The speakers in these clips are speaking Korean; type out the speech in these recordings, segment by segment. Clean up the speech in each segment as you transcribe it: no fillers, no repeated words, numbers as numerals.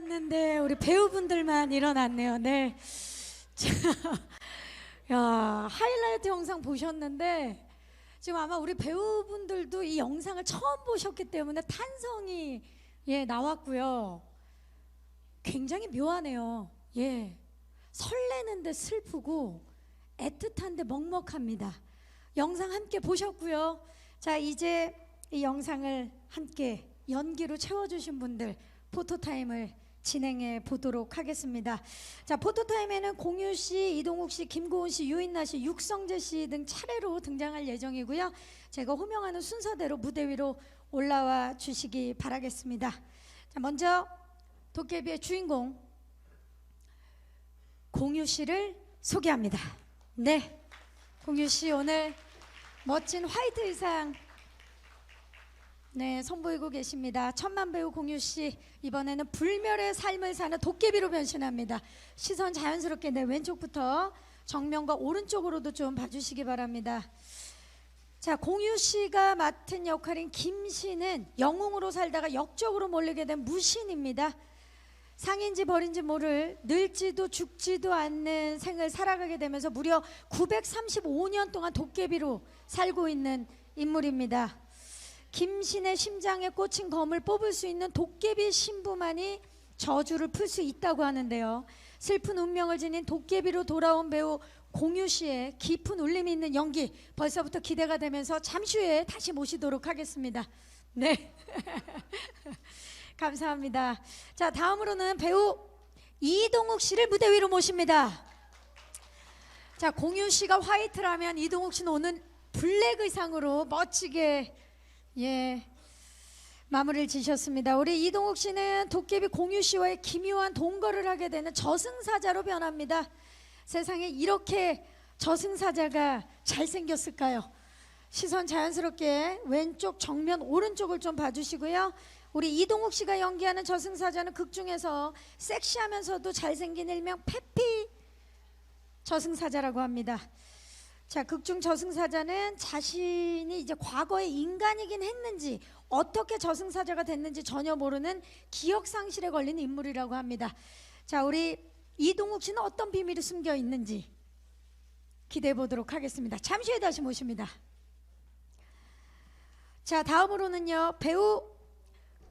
일어났는데 우리 배우분들만 일어났네요. 네. 자, 야, 하이라이트 영상 보셨는데 지금 아마 우리 배우분들도 이 영상을 처음 보셨기 때문에 탄성이 나왔고요. 굉장히 묘하네요. 설레는데 슬프고 애틋한데 먹먹합니다. 영상 함께 보셨고요. 자, 이제 이 영상을 함께 연기로 채워주신 분들 포토타임을 진행해 보도록 하겠습니다. 자, 포토타임에는 공유씨, 이동욱씨, 김고은씨, 유인나씨, 육성재씨 등 차례로 등장할 예정이고요. 제가 호명하는 순서대로 무대 위로 올라와 주시기 바라겠습니다. 자, 먼저 도깨비의 주인공 공유씨를 소개합니다. 네, 공유씨 오늘 멋진 화이트 의상 선보이고 계십니다. 천만배우 공유씨, 이번에는 불멸의 삶을 사는 도깨비로 변신합니다. 시선 자연스럽게 왼쪽부터 정면과 오른쪽으로도 좀 봐주시기 바랍니다. 자, 공유씨가 맡은 역할인 김씨는 영웅으로 살다가 역적으로 몰리게 된 무신입니다. 상인지 벌인지 모를 늙지도 죽지도 않는 생을 살아가게 되면서 무려 935년 동안 도깨비로 살고 있는 인물입니다. 김신의 심장에 꽂힌 검을 뽑을 수 있는 도깨비 신부만이 저주를 풀 수 있다고 하는데요. 슬픈 운명을 지닌 도깨비로 돌아온 배우 공유씨의 깊은 울림이 있는 연기 벌써부터 기대가 되면서 잠시 후에 다시 모시도록 하겠습니다. 네. 감사합니다. 자, 다음으로는 배우 이동욱 씨를 무대 위로 모십니다. 자, 공유 씨가 화이트라면 이동욱 씨는 오늘 블랙 의상으로 멋지게 마무리를 지셨습니다. 우리 이동욱 씨는 도깨비 공유 씨와의 기묘한 동거를 하게 되는 저승사자로 변합니다. 세상에 이렇게 저승사자가 잘생겼을까요? 시선 자연스럽게 왼쪽, 정면, 오른쪽을 좀 봐주시고요. 우리 이동욱 씨가 연기하는 저승사자는 극중에서 섹시하면서도 잘생긴 일명 페피 저승사자라고 합니다. 자, 극중 저승사자는 자신이 이제 과거에 인간이긴 했는지 어떻게 저승사자가 됐는지 전혀 모르는 기억상실에 걸린 인물이라고 합니다. 자, 우리 이동욱 씨는 어떤 비밀이 숨겨 있는지 기대해 보도록 하겠습니다. 잠시 후에 다시 모십니다. 자, 다음으로는요, 배우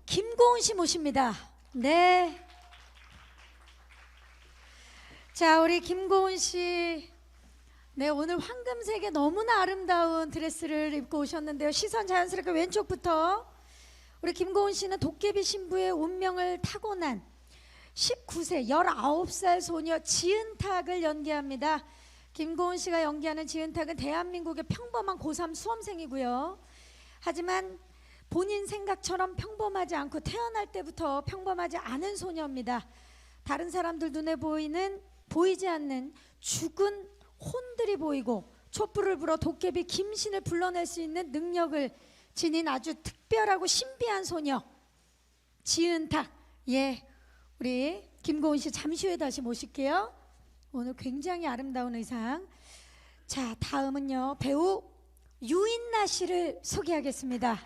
김고은 씨 모십니다. 네. 자, 우리 김고은 씨, 오늘 황금색의 너무나 아름다운 드레스를 입고 오셨는데요. 시선 자연스럽게 왼쪽부터 우리 김고은 씨는 도깨비 신부의 운명을 타고난 19세 19살 소녀 지은탁을 연기합니다. 김고은 씨가 연기하는 지은탁은 대한민국의 평범한 고3 수험생이고요. 하지만 본인 생각처럼 평범하지 않고 태어날 때부터 평범하지 않은 소녀입니다. 다른 사람들 눈에 보이지 않는 죽은 혼들이 보이고 촛불을 불어 도깨비 김신을 불러낼 수 있는 능력을 지닌 아주 특별하고 신비한 소녀 지은탁. 우리 김고은 씨 잠시 후에 다시 모실게요. 오늘 굉장히 아름다운 의상. 자, 다음은요, 배우 유인나 씨를 소개하겠습니다.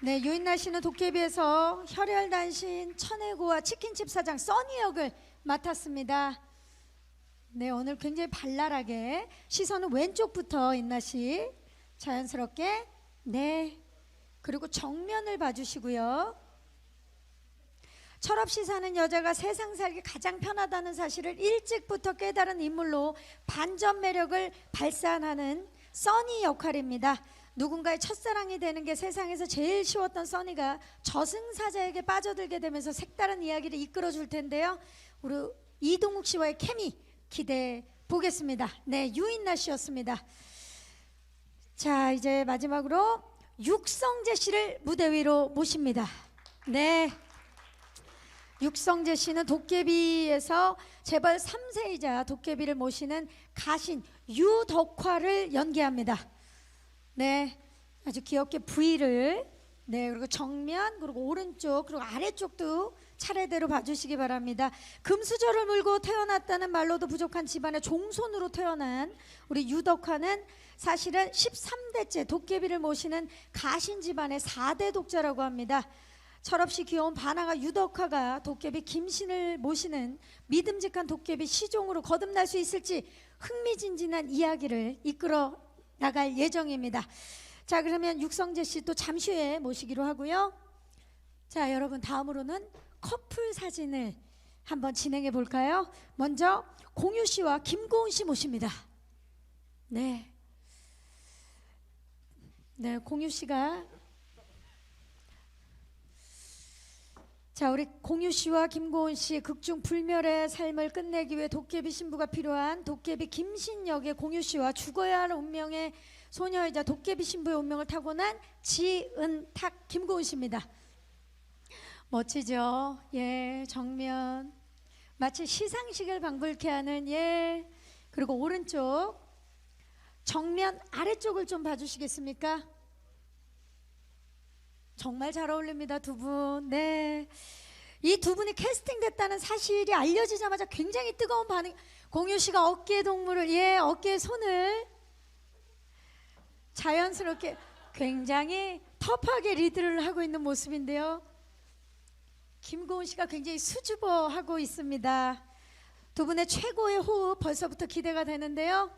네, 유인나 씨는 도깨비에서 혈혈단신 천혜고와 치킨집 사장 써니 역을 맡았습니다. 네, 오늘 굉장히 발랄하게 시선은 왼쪽부터 인나 씨 자연스럽게 그리고 정면을 봐주시고요. 철없이 사는 여자가 세상 살기 가장 편하다는 사실을 일찍부터 깨달은 인물로 반전 매력을 발산하는 써니 역할입니다. 누군가의 첫사랑이 되는 게 세상에서 제일 쉬웠던 써니가 저승사자에게 빠져들게 되면서 색다른 이야기를 이끌어줄 텐데요. 우리 이동욱 씨와의 케미 기대해 보겠습니다. 네, 유인나 씨였습니다. 자, 이제 마지막으로 육성재 씨를 무대 위로 모십니다. 네, 육성재 씨는 도깨비에서 재벌 3세이자 도깨비를 모시는 가신 유덕화를 연기합니다. 네, 아주 귀엽게 V를 그리고 정면, 그리고 오른쪽, 그리고 아래쪽도 차례대로 봐주시기 바랍니다. 금수저를 물고 태어났다는 말로도 부족한 집안의 종손으로 태어난 우리 유덕화는 사실은 13대째 도깨비를 모시는 가신 집안의 4대 독자라고 합니다. 철없이 귀여운 바나가 유덕화가 도깨비 김신을 모시는 믿음직한 도깨비 시종으로 거듭날 수 있을지 흥미진진한 이야기를 이끌어 나갈 예정입니다. 자, 그러면 육성재 씨 또 잠시 후에 모시기로 하고요. 자, 여러분 다음으로는 커플 사진을 한번 진행해 볼까요? 먼저 공유 씨와 김고은 씨 모십니다. 네, 공유 씨가 자, 우리 공유 씨와 김고은 씨 극중 불멸의 삶을 끝내기 위해 도깨비 신부가 필요한 도깨비 김신 역의 공유 씨와 죽어야 할 운명의 소녀이자 도깨비 신부의 운명을 타고난 지은탁 김고은 씨입니다. 멋지죠? 예, 정면 마치 시상식을 방불케 하는 예. 그리고 오른쪽 정면 아래쪽을 좀 봐주시겠습니까? 정말 잘 어울립니다, 두 분. 네, 이 두 분이 캐스팅됐다는 사실이 알려지자마자 굉장히 뜨거운 반응. 공유 씨가 어깨 동무를 어깨에 손을 자연스럽게 굉장히 터프하게 리드를 하고 있는 모습인데요. 김고은 씨가 굉장히 수줍어하고 있습니다. 두 분의 최고의 호흡 벌써부터 기대가 되는데요.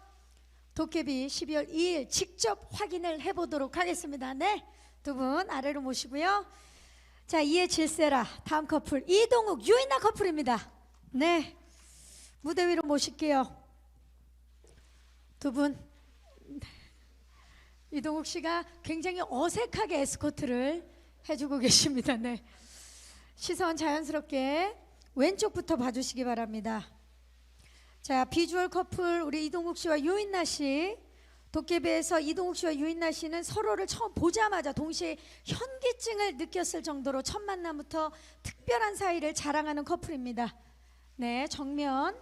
도깨비 12월 2일 직접 확인을 해보도록 하겠습니다. 네, 두 분 아래로 모시고요. 자, 이에 질세라 다음 커플 이동욱 유인나 커플입니다. 네, 무대 위로 모실게요. 두 분, 이동욱 씨가 굉장히 어색하게 에스코트를 해주고 계십니다. 네, 시선 자연스럽게 왼쪽부터 봐주시기 바랍니다. 자, 비주얼 커플 우리 이동욱 씨와 유인나 씨. 도깨비에서 이동욱 씨와 유인나 씨는 서로를 처음 보자마자 동시에 현기증을 느꼈을 정도로 첫 만남부터 특별한 사이를 자랑하는 커플입니다. 네, 정면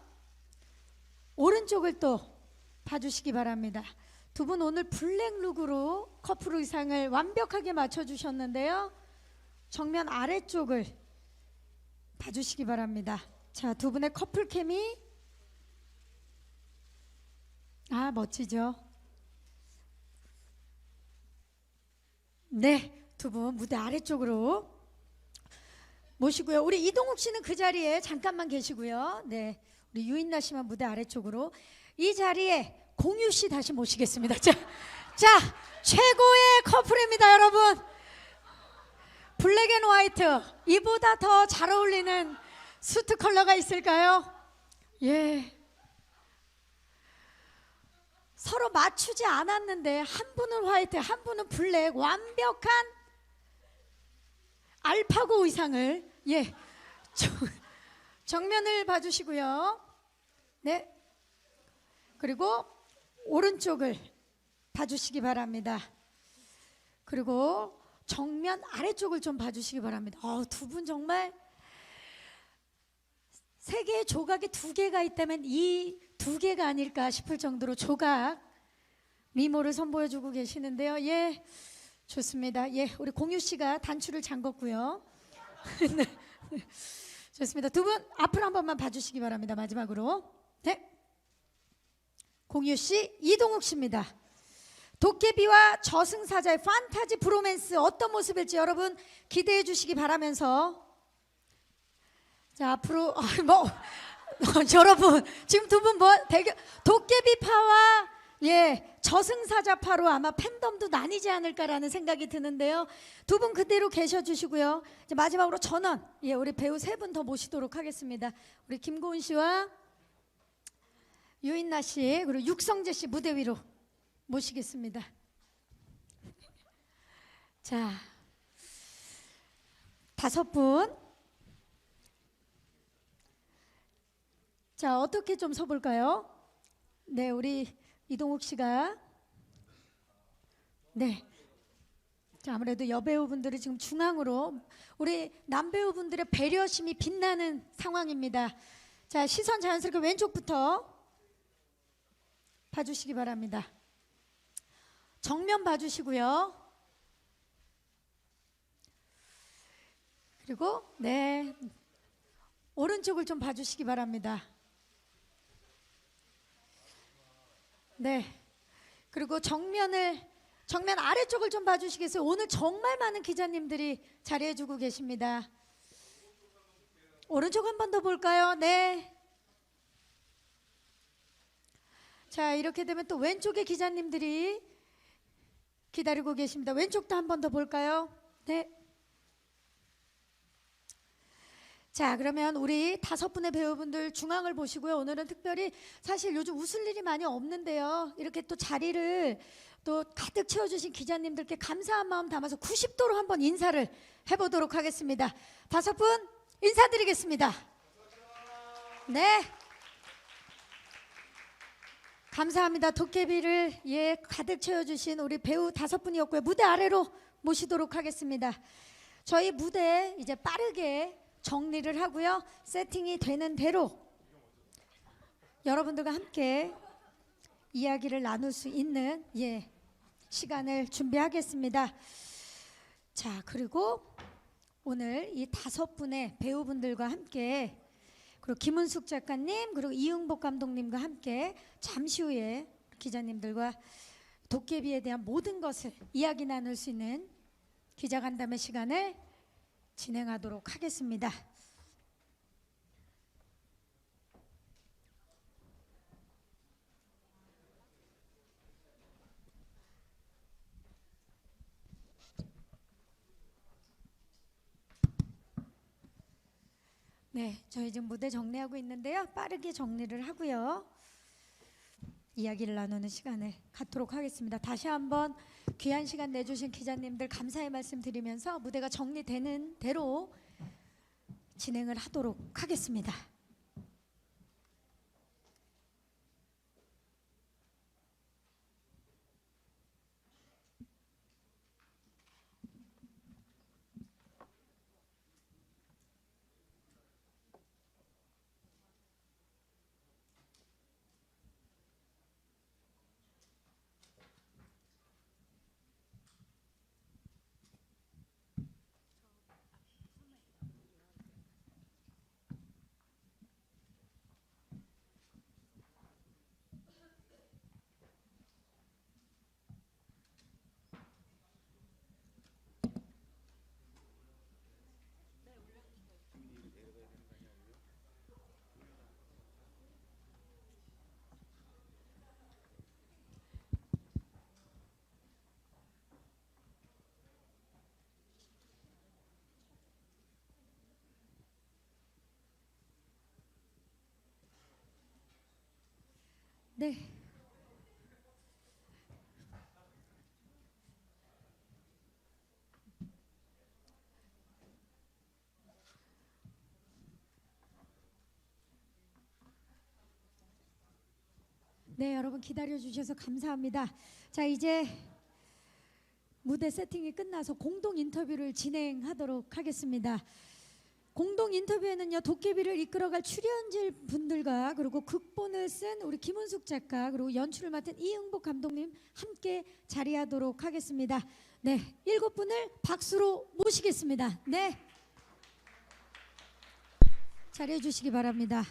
오른쪽을 또 봐주시기 바랍니다. 두 분 오늘 블랙룩으로 커플 의상을 완벽하게 맞춰주셨는데요. 정면 아래쪽을 봐주시기 바랍니다. 자, 두 분의 커플 케미 멋지죠? 네, 두 분 무대 아래쪽으로 모시고요. 우리 이동욱 씨는 그 자리에 잠깐만 계시고요. 네, 우리 유인나 씨만 무대 아래쪽으로. 이 자리에 공유 씨 다시 모시겠습니다. 자, 최고의 커플입니다, 여러분. 블랙 앤 화이트, 이보다 더 잘 어울리는 수트 컬러가 있을까요? 예. 서로 맞추지 않았는데 한 분은 화이트, 한 분은 블랙, 완벽한 알파고 의상을 정면을 봐주시고요. 네, 그리고 오른쪽을 봐주시기 바랍니다. 그리고 정면 아래쪽을 좀 봐주시기 바랍니다. 두 분 정말 세 개의 조각이 두 개가 있다면 이 두 개가 아닐까 싶을 정도로 조각 미모를 선보여주고 계시는데요. 예, 좋습니다. 예, 우리 공유 씨가 단추를 잠궜고요. 네, 좋습니다. 두 분 앞으로 한 번만 봐주시기 바랍니다. 마지막으로. 네, 공유 씨, 이동욱 씨입니다. 도깨비와 저승사자의 판타지 브로맨스 어떤 모습일지 여러분 기대해 주시기 바라면서, 자, 앞으로 여러분 지금 두 분 대결, 도깨비파와 저승사자파로 아마 팬덤도 나뉘지 않을까라는 생각이 드는데요. 두 분 그대로 계셔 주시고요. 이제 마지막으로 전원 우리 배우 세 분 더 모시도록 하겠습니다. 우리 김고은 씨와 유인나 씨 그리고 육성재 씨 무대 위로 모시겠습니다. 자, 다섯 분. 자, 어떻게 좀 서볼까요? 네, 우리 이동욱 씨가 네. 자, 아무래도 여배우분들이 지금 중앙으로 우리 남배우분들의 배려심이 빛나는 상황입니다. 자, 시선 자연스럽게 왼쪽부터 봐주시기 바랍니다. 정면 봐주시고요. 그리고 네, 오른쪽을 좀 봐주시기 바랍니다. 네, 그리고 정면을 정면 아래쪽을 좀 봐주시겠어요? 오늘 정말 많은 기자님들이 자리해주고 계십니다. 오른쪽 한 번 더 볼까요? 네. 자, 이렇게 되면 또 왼쪽에 기자님들이 기다리고 계십니다. 왼쪽도 한 번 더 볼까요? 네. 자, 그러면 우리 5분의 배우분들 중앙을 보시고요. 오늘은 특별히 사실 요즘 웃을 일이 많이 없는데요. 이렇게 또 자리를 또 가득 채워주신 기자님들께 감사한 마음 담아서 90도로 한번 인사를 해보도록 하겠습니다. 5분 인사드리겠습니다. 네. 감사합니다. 도깨비를 가득 채워주신 우리 배우 5분이었고요. 무대 아래로 모시도록 하겠습니다. 저희 무대 이제 빠르게 정리를 하고요. 세팅이 되는 대로 여러분들과 함께 이야기를 나눌 수 있는 시간을 준비하겠습니다. 자, 그리고 오늘 이 5분의 배우분들과 함께 그리고 김은숙 작가님 그리고 이응복 감독님과 함께 잠시 후에 기자님들과 도깨비에 대한 모든 것을 이야기 나눌 수 있는 기자간담회 시간을 진행하도록 하겠습니다. 네, 저희 지금 무대 정리하고 있는데요. 빠르게 정리를 하고요. 이야기를 나누는 시간을 갖도록 하겠습니다. 다시 한번 귀한 시간 내주신 기자님들 감사의 말씀 드리면서 무대가 정리되는 대로 진행을 하도록 하겠습니다. 네. 네, 여러분 기다려 주셔서 감사합니다. 자, 이제 무대 세팅이 끝나서 공동 인터뷰를 진행하도록 하겠습니다. 공동 인터뷰에는요, 도깨비를 이끌어갈 출연진 분들과 그리고 극본을 쓴 우리 김은숙 작가 그리고 연출을 맡은 이응복 감독님 함께 자리하도록 하겠습니다. 네, 7분을 박수로 모시겠습니다. 네, 자리해 주시기 바랍니다.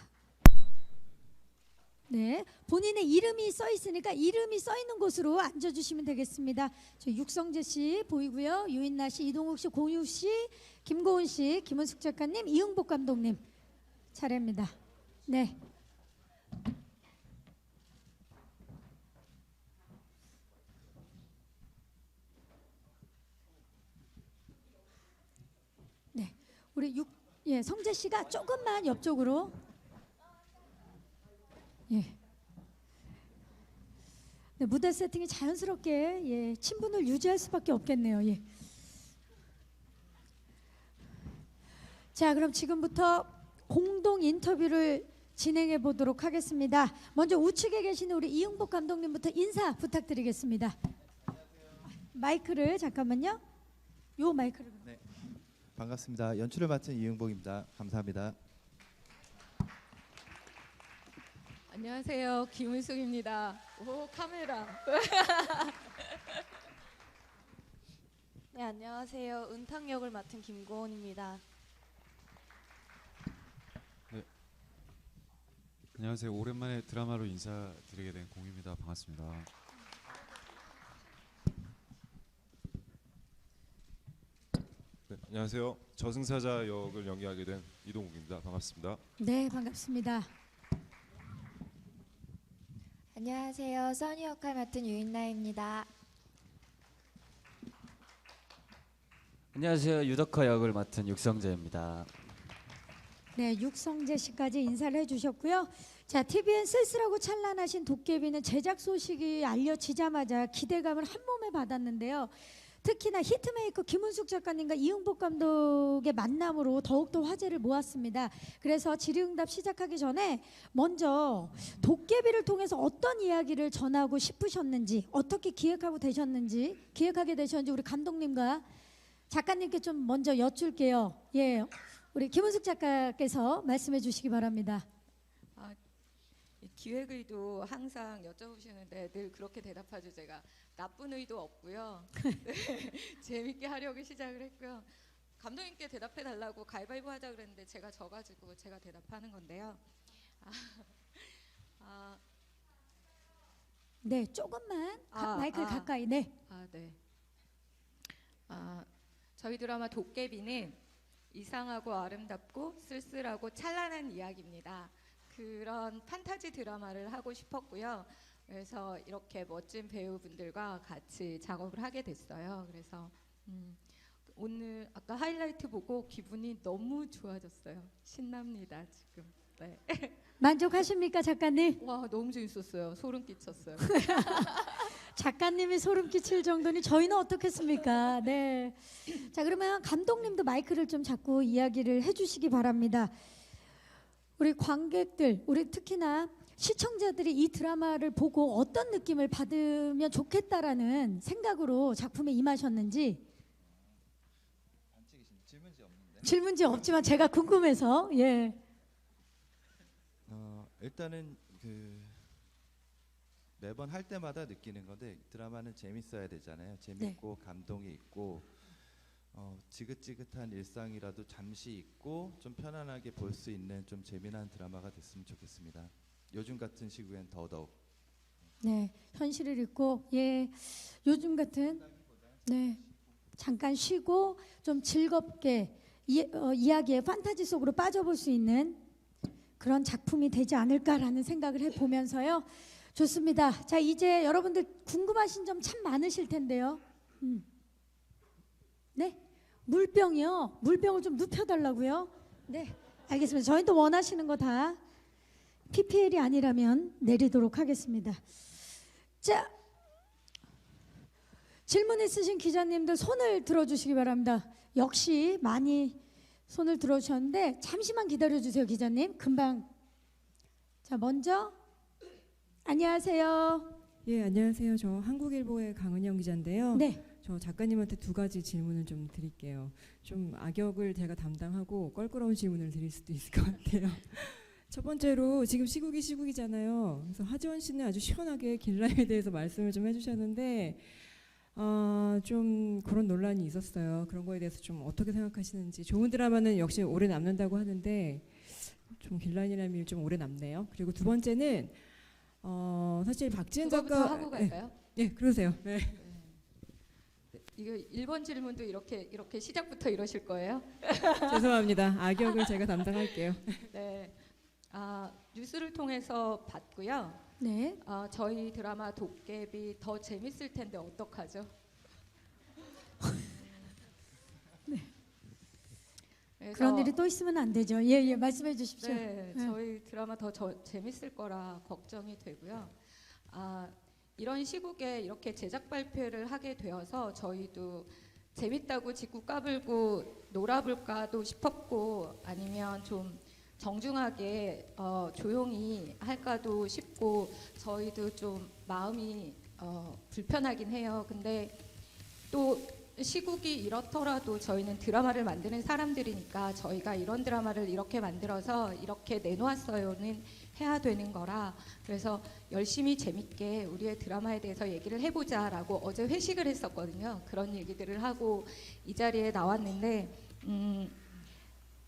네, 본인의 이름이 써 있으니까 이름이 써 있는 곳으로 앉아주시면 되겠습니다. 저 육성재 씨 보이고요, 유인나 씨, 이동욱 씨, 공유 씨, 김고은 씨, 김은숙 작가님, 이응복 감독님 차례입니다. 네. 네, 우리 성재 씨가 조금만 옆쪽으로. 예. 네, 무대 세팅이 자연스럽게 친분을 유지할 수밖에 없겠네요. 예. 자, 그럼 지금부터 공동 인터뷰를 진행해 보도록 하겠습니다. 먼저 우측에 계시는 우리 이응복 감독님부터 인사 부탁드리겠습니다. 마이크를 잠깐만요. 요 마이크를. 네, 반갑습니다. 연출을 맡은 이응복입니다. 감사합니다. 안녕하세요, 김은숙입니다. 오, 카메라. 네, 안녕하세요. 은탕 역을 맡은 김고은입니다. 네, 안녕하세요. 오랜만에 드라마로 인사드리게 된 공유입니다. 반갑습니다. 안녕하세요. 저승사자 역을 연기하게 된 이동욱입니다. 반갑습니다. 네, 반갑습니다. 안녕하세요. 써니 역할 맡은 유인나입니다. 안녕하세요. 유덕화 역을 맡은 육성재입니다. 네, 육성재 씨까지 인사를 해주셨고요. 자, TVN 쓸쓸하고 찬란하신 도깨비는 제작 소식이 알려지자마자 기대감을 한 몸에 받았는데요. 특히나 히트메이커 김은숙 작가님과 이응복 감독의 만남으로 더욱더 화제를 모았습니다. 그래서 질의응답 시작하기 전에 먼저 도깨비를 통해서 어떤 이야기를 전하고 싶으셨는지, 어떻게 기획하게 되셨는지 우리 감독님과 작가님께 좀 먼저 여쭐게요. 예, 우리 김은숙 작가께서 말씀해 주시기 바랍니다. 이 기획 의도 항상 여쭤보시는데 늘 그렇게 대답하죠. 제가 나쁜 의도 없고요. 네, 재밌게 하려고 시작을 했고요. 감독님께 대답해 달라고 가위바위보 하자 그랬는데 제가 져가지고 제가 대답하는 건데요. 네, 조금만 마이크를 아. 가까이. 네. 네. 저희 드라마 도깨비는 이상하고 아름답고 쓸쓸하고 찬란한 이야기입니다. 그런 판타지 드라마를 하고 싶었고요. 그래서 이렇게 멋진 배우분들과 같이 작업을 하게 됐어요. 그래서 오늘 아까 하이라이트 보고 기분이 너무 좋아졌어요. 신납니다 지금. 네. 만족하십니까, 작가님? 와 너무 재밌었어요. 소름 끼쳤어요. 작가님이 소름 끼칠 정도니 저희는 어떻겠습니까? 네. 자, 그러면 감독님도 마이크를 좀 잡고 이야기를 해주시기 바랍니다. 우리 관객들, 우리 특히나 시청자들이 이 드라마를 보고 어떤 느낌을 받으면 좋겠다라는 생각으로 작품에 임하셨는지. 질문지 없지만 제가 궁금해서. 예. 일단은 매번 할 때마다 느끼는 건데 드라마는 재밌어야 되잖아요. 재밌고 감동이 있고 지긋지긋한 일상이라도 잠시 있고 좀 편안하게 볼 수 있는 좀 재미난 드라마가 됐으면 좋겠습니다. 요즘 같은 시국엔 더더욱. 네, 현실을 잊고 요즘 같은 잠깐 쉬고 좀 즐겁게 이야기의 판타지 속으로 빠져볼 수 있는 그런 작품이 되지 않을까라는 생각을 해보면서요. 좋습니다. 자, 이제 여러분들 궁금하신 점 참 많으실 텐데요. 네, 물병이요. 물병을 좀 눕혀달라고요. 네, 알겠습니다. 저희도 원하시는 거 다 PPL이 아니라면 내리도록 하겠습니다. 자, 질문 있으신 기자님들 손을 들어주시기 바랍니다. 역시 많이 손을 들어주셨는데 잠시만 기다려주세요, 기자님. 금방. 자, 먼저 안녕하세요. 예, 안녕하세요. 저 한국일보의 강은영 기자인데요. 네. 저 작가님한테 두 가지 질문을 좀 드릴게요. 좀 악역을 제가 담당하고 껄끄러운 질문을 드릴 수도 있을 것 같아요. 첫 번째로 지금 시국이잖아요. 그래서 하지원 씨는 아주 시원하게 길라임에 대해서 말씀을 좀 해주셨는데 좀 그런 논란이 있었어요. 그런 거에 대해서 좀 어떻게 생각하시는지. 좋은 드라마는 역시 오래 남는다고 하는데 좀 길라임이라면 좀 오래 남네요. 그리고 두 번째는 사실 박지은 그거부터 작가 하고 갈까요? 예, 그러세요. 네. 이거 1번 질문도 이렇게 시작부터 이러실 거예요? 죄송합니다. 악역을 제가 담당할게요. 네. 뉴스를 통해서 봤고요. 네. 저희 드라마 도깨비 더 재밌을 텐데 어떡하죠? 그래서 그런 일이 또 있으면 안 되죠. 예, 말씀해 주십시오. 네, 저희 드라마 더 재밌을 거라 걱정이 되고요. 이런 시국에 이렇게 제작 발표를 하게 되어서 저희도 재밌다고 짓고 까불고 놀아볼까도 싶었고 아니면 좀 정중하게 조용히 할까도 싶고 저희도 좀 마음이 불편하긴 해요. 근데 또 시국이 이렇더라도 저희는 드라마를 만드는 사람들이니까 저희가 이런 드라마를 이렇게 만들어서 이렇게 내놓았어요는 해야 되는 거라 그래서 열심히 재밌게 우리의 드라마에 대해서 얘기를 해보자라고 어제 회식을 했었거든요. 그런 얘기들을 하고 이 자리에 나왔는데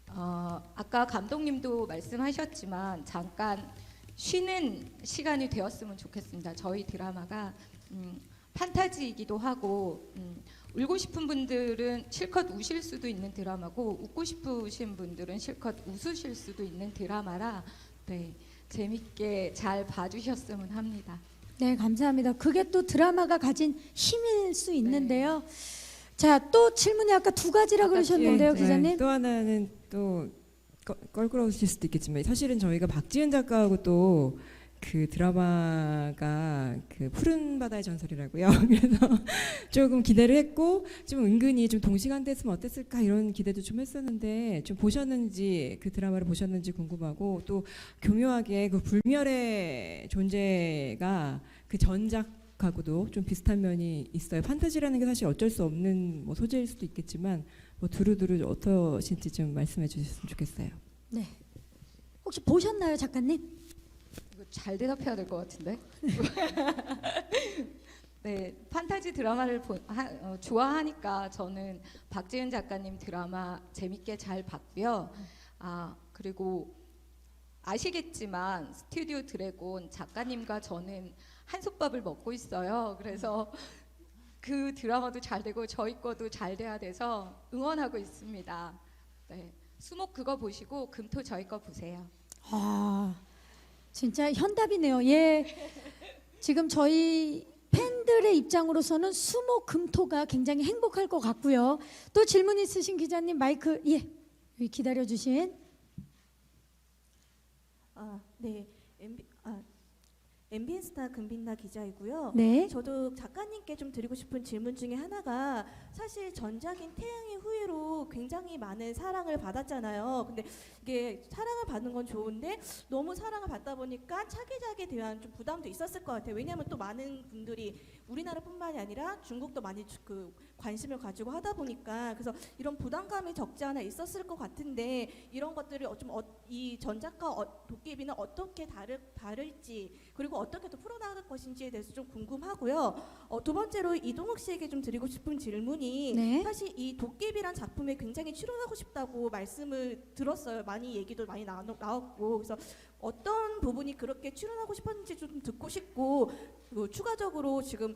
아까 감독님도 말씀하셨지만 잠깐 쉬는 시간이 되었으면 좋겠습니다. 저희 드라마가 판타지이기도 하고 울고 싶은 분들은 실컷 우실 수도 있는 드라마고 웃고 싶으신 분들은 실컷 웃으실 수도 있는 드라마라 네, 재밌게 잘 봐주셨으면 합니다. 네, 감사합니다. 그게 또 드라마가 가진 힘일 수 있는데요. 자, 또 질문이 아까 두 가지라 그러셨는데요, 예, 기자님. 또 하나는 또 껄끄러우실 수도 있겠지만 사실은 저희가 박지은 작가하고 또 그 드라마가 그 푸른 바다의 전설이라고요. 그래서 조금 기대를 했고 좀 은근히 좀 동시간대 했으면 어땠을까 이런 기대도 좀 했었는데 좀 보셨는지 그 드라마를 보셨는지 궁금하고 또 교묘하게 그 불멸의 존재가 그 전작하고도 좀 비슷한 면이 있어요. 판타지라는 게 사실 어쩔 수 없는 뭐 소재일 수도 있겠지만 뭐 두루두루 어떠신지 좀 말씀해 주셨으면 좋겠어요. 네. 혹시 보셨나요, 작가님? 이거 잘 대답해야 될 것 같은데. 네, 판타지 드라마를 좋아하니까 저는 박지은 작가님 드라마 재밌게 잘 봤고요. 그리고 아시겠지만 스튜디오 드래곤 작가님과 저는 한솥밥을 먹고 있어요. 그래서 그 드라마도 잘 되고 저희 거도 잘 돼야 돼서 응원하고 있습니다. 네, 수목 그거 보시고 금토 저희 거 보세요. 아, 진짜 현답이네요. 예. 지금 저희 팬들의 입장으로서는 수목 금토가 굉장히 행복할 것 같고요. 또 질문 있으신 기자님 마이크 여기 기다려 주신. 네. MBN스타 금빛나 기자이고요. 네. 저도 작가님께 좀 드리고 싶은 질문 중에 하나가 사실 전작인 태양의 후예로 굉장히 많은 사랑을 받았잖아요. 근데 이게 사랑을 받는 건 좋은데 너무 사랑을 받다 보니까 차기작에 대한 좀 부담도 있었을 것 같아요. 왜냐하면 또 많은 분들이 우리나라뿐만이 아니라 중국도 많이 그 관심을 가지고 하다 보니까 그래서 이런 부담감이 적지 않아 있었을 것 같은데 이런 것들을 이 전작과 도깨비는 어떻게 다를지 그리고 어떻게 또 풀어나갈 것인지에 대해서 좀 궁금하고요. 두 번째로 이동욱 씨에게 좀 드리고 싶은 질문이 네. 사실 이 도깨비란 작품에 굉장히 출연하고 싶다고 말씀을 들었어요. 많이 얘기도 많이 나왔고 그래서 어떤 부분이 그렇게 출연하고 싶었는지 좀 듣고 싶고 그리고 추가적으로 지금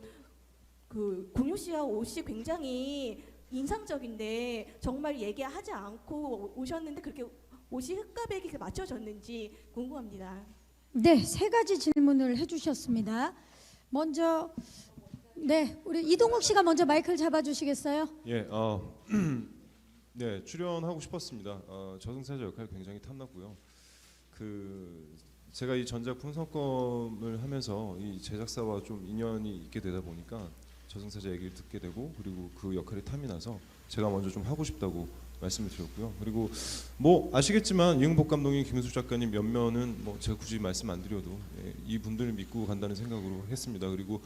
그 공유 씨와 오 씨 굉장히 인상적인데 정말 얘기하지 않고 오셨는데 그렇게 옷이 흑가백이 맞춰졌는지 궁금합니다. 네, 세 가지 질문을 해주셨습니다. 먼저 네, 우리 이동욱 씨가 먼저 마이크를 잡아주시겠어요? 예, 네 출연하고 싶었습니다. 저승사자 역할 굉장히 탐났고요. 제가 이 전작 분석검을 하면서 이 제작사와 좀 인연이 있게 되다 보니까 저승사자 얘기를 듣게 되고 그리고 그 역할이 탐이 나서 제가 먼저 좀 하고 싶다고 말씀을 드렸고요. 그리고 뭐 아시겠지만 이응복 감독님, 김은숙 작가님 면면은 뭐 제가 굳이 말씀 안 드려도 이 분들을 믿고 간다는 생각으로 했습니다. 그리고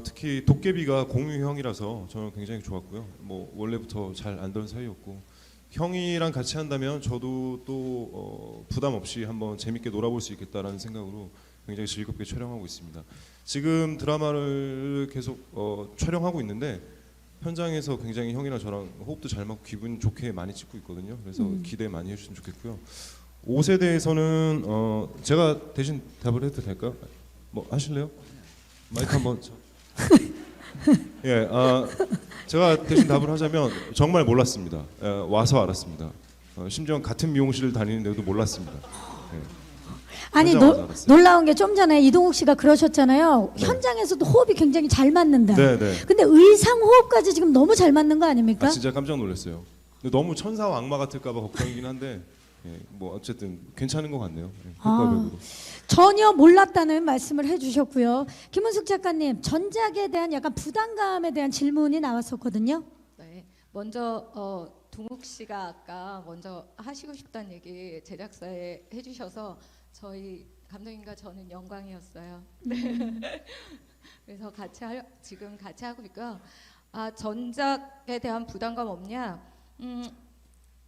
특히 도깨비가 공유 형이라서 저는 굉장히 좋았고요. 뭐 원래부터 잘 알던 사이였고 형이랑 같이 한다면 저도 또 부담 없이 한번 재밌게 놀아볼 수 있겠다라는 생각으로 굉장히 즐겁게 촬영하고 있습니다. 지금 드라마를 계속 촬영하고 있는데 현장에서 굉장히 형이랑 저랑 호흡도 잘 맞고 기분 좋게 많이 찍고 있거든요. 그래서 기대 많이 해주시면 좋겠고요. 옷에 대해서는 제가 대신 답을 해도 될까요? 뭐 하실래요? 마이크 한번. 예, 제가 대신 답을 하자면 정말 몰랐습니다. 와서 알았습니다. 심지어 같은 미용실을 다니는데도 몰랐습니다. 예. 아니 놀라운 게 좀 전에 이동욱 씨가 그러셨잖아요. 네. 현장에서도 호흡이 굉장히 잘 맞는다. 네, 네. 근데 의상 호흡까지 지금 너무 잘 맞는 거 아닙니까? 진짜 깜짝 놀랐어요. 근데 너무 천사와 악마 같을까봐 걱정이긴 한데 뭐 어쨌든 괜찮은 것 같네요. 효과적으로. 전혀 몰랐다는 말씀을 해주셨고요. 김은숙 작가님 전작에 대한 약간 부담감에 대한 질문이 나왔었거든요. 네, 먼저 동욱 씨가 아까 먼저 하시고 싶다는 얘기 제작사에 해주셔서 저희 감독님과 저는 영광이었어요. 네. 그래서 지금 같이 하고 있고요. 전작에 대한 부담감 없냐?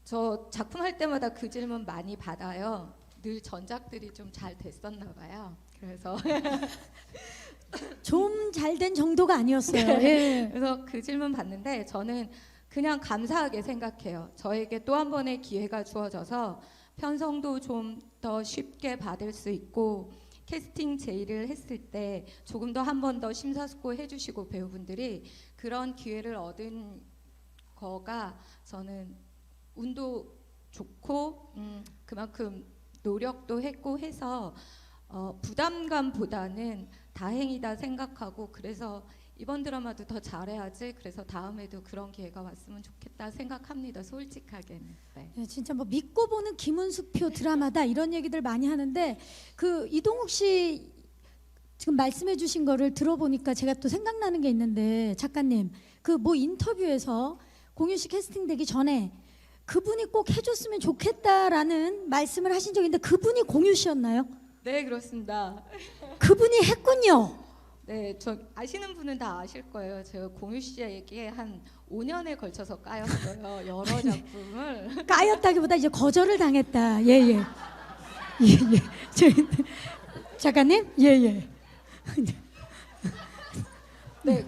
저 작품 할 때마다 그 질문 많이 받아요. 늘 전작들이 좀 잘 됐었나 봐요. 그래서 좀 잘 된 정도가 아니었어요. 네. 예. 그래서 그 질문 받는데 저는 그냥 감사하게 생각해요. 저에게 또 한 번의 기회가 주어져서 편성도 좀 더 쉽게 받을 수 있고 캐스팅 제의를 했을 때 조금 더 한 번 더 심사숙고해 주시고 배우분들이 그런 기회를 얻은 거가 저는 운도 좋고 그만큼 노력도 했고 해서 부담감보다는 다행이다 생각하고, 그래서 이번 드라마도 더 잘해야지, 그래서 다음에도 그런 기회가 왔으면 좋겠다 생각합니다. 솔직하게는. 네. 네, 진짜 뭐 믿고 보는 김은수표 드라마다 이런 얘기들 많이 하는데 그 이동욱 씨 지금 말씀해주신 거를 들어보니까 제가 또 생각나는 게 있는데 작가님 그 뭐 인터뷰에서 공유 씨 캐스팅되기 전에 그분이 꼭 해줬으면 좋겠다라는 말씀을 하신 적이 있는데 그분이 공유 씨였나요? 네, 그렇습니다. 그분이 했군요. 네, 저 아시는 분은 다 아실 거예요. 제가 공유 씨에게 한 5년에 걸쳐서 까였어요. 여러 작품을. 까였다기보다 이제 거절을 당했다. 예예. 예예. 저희 작가님 예예. 네,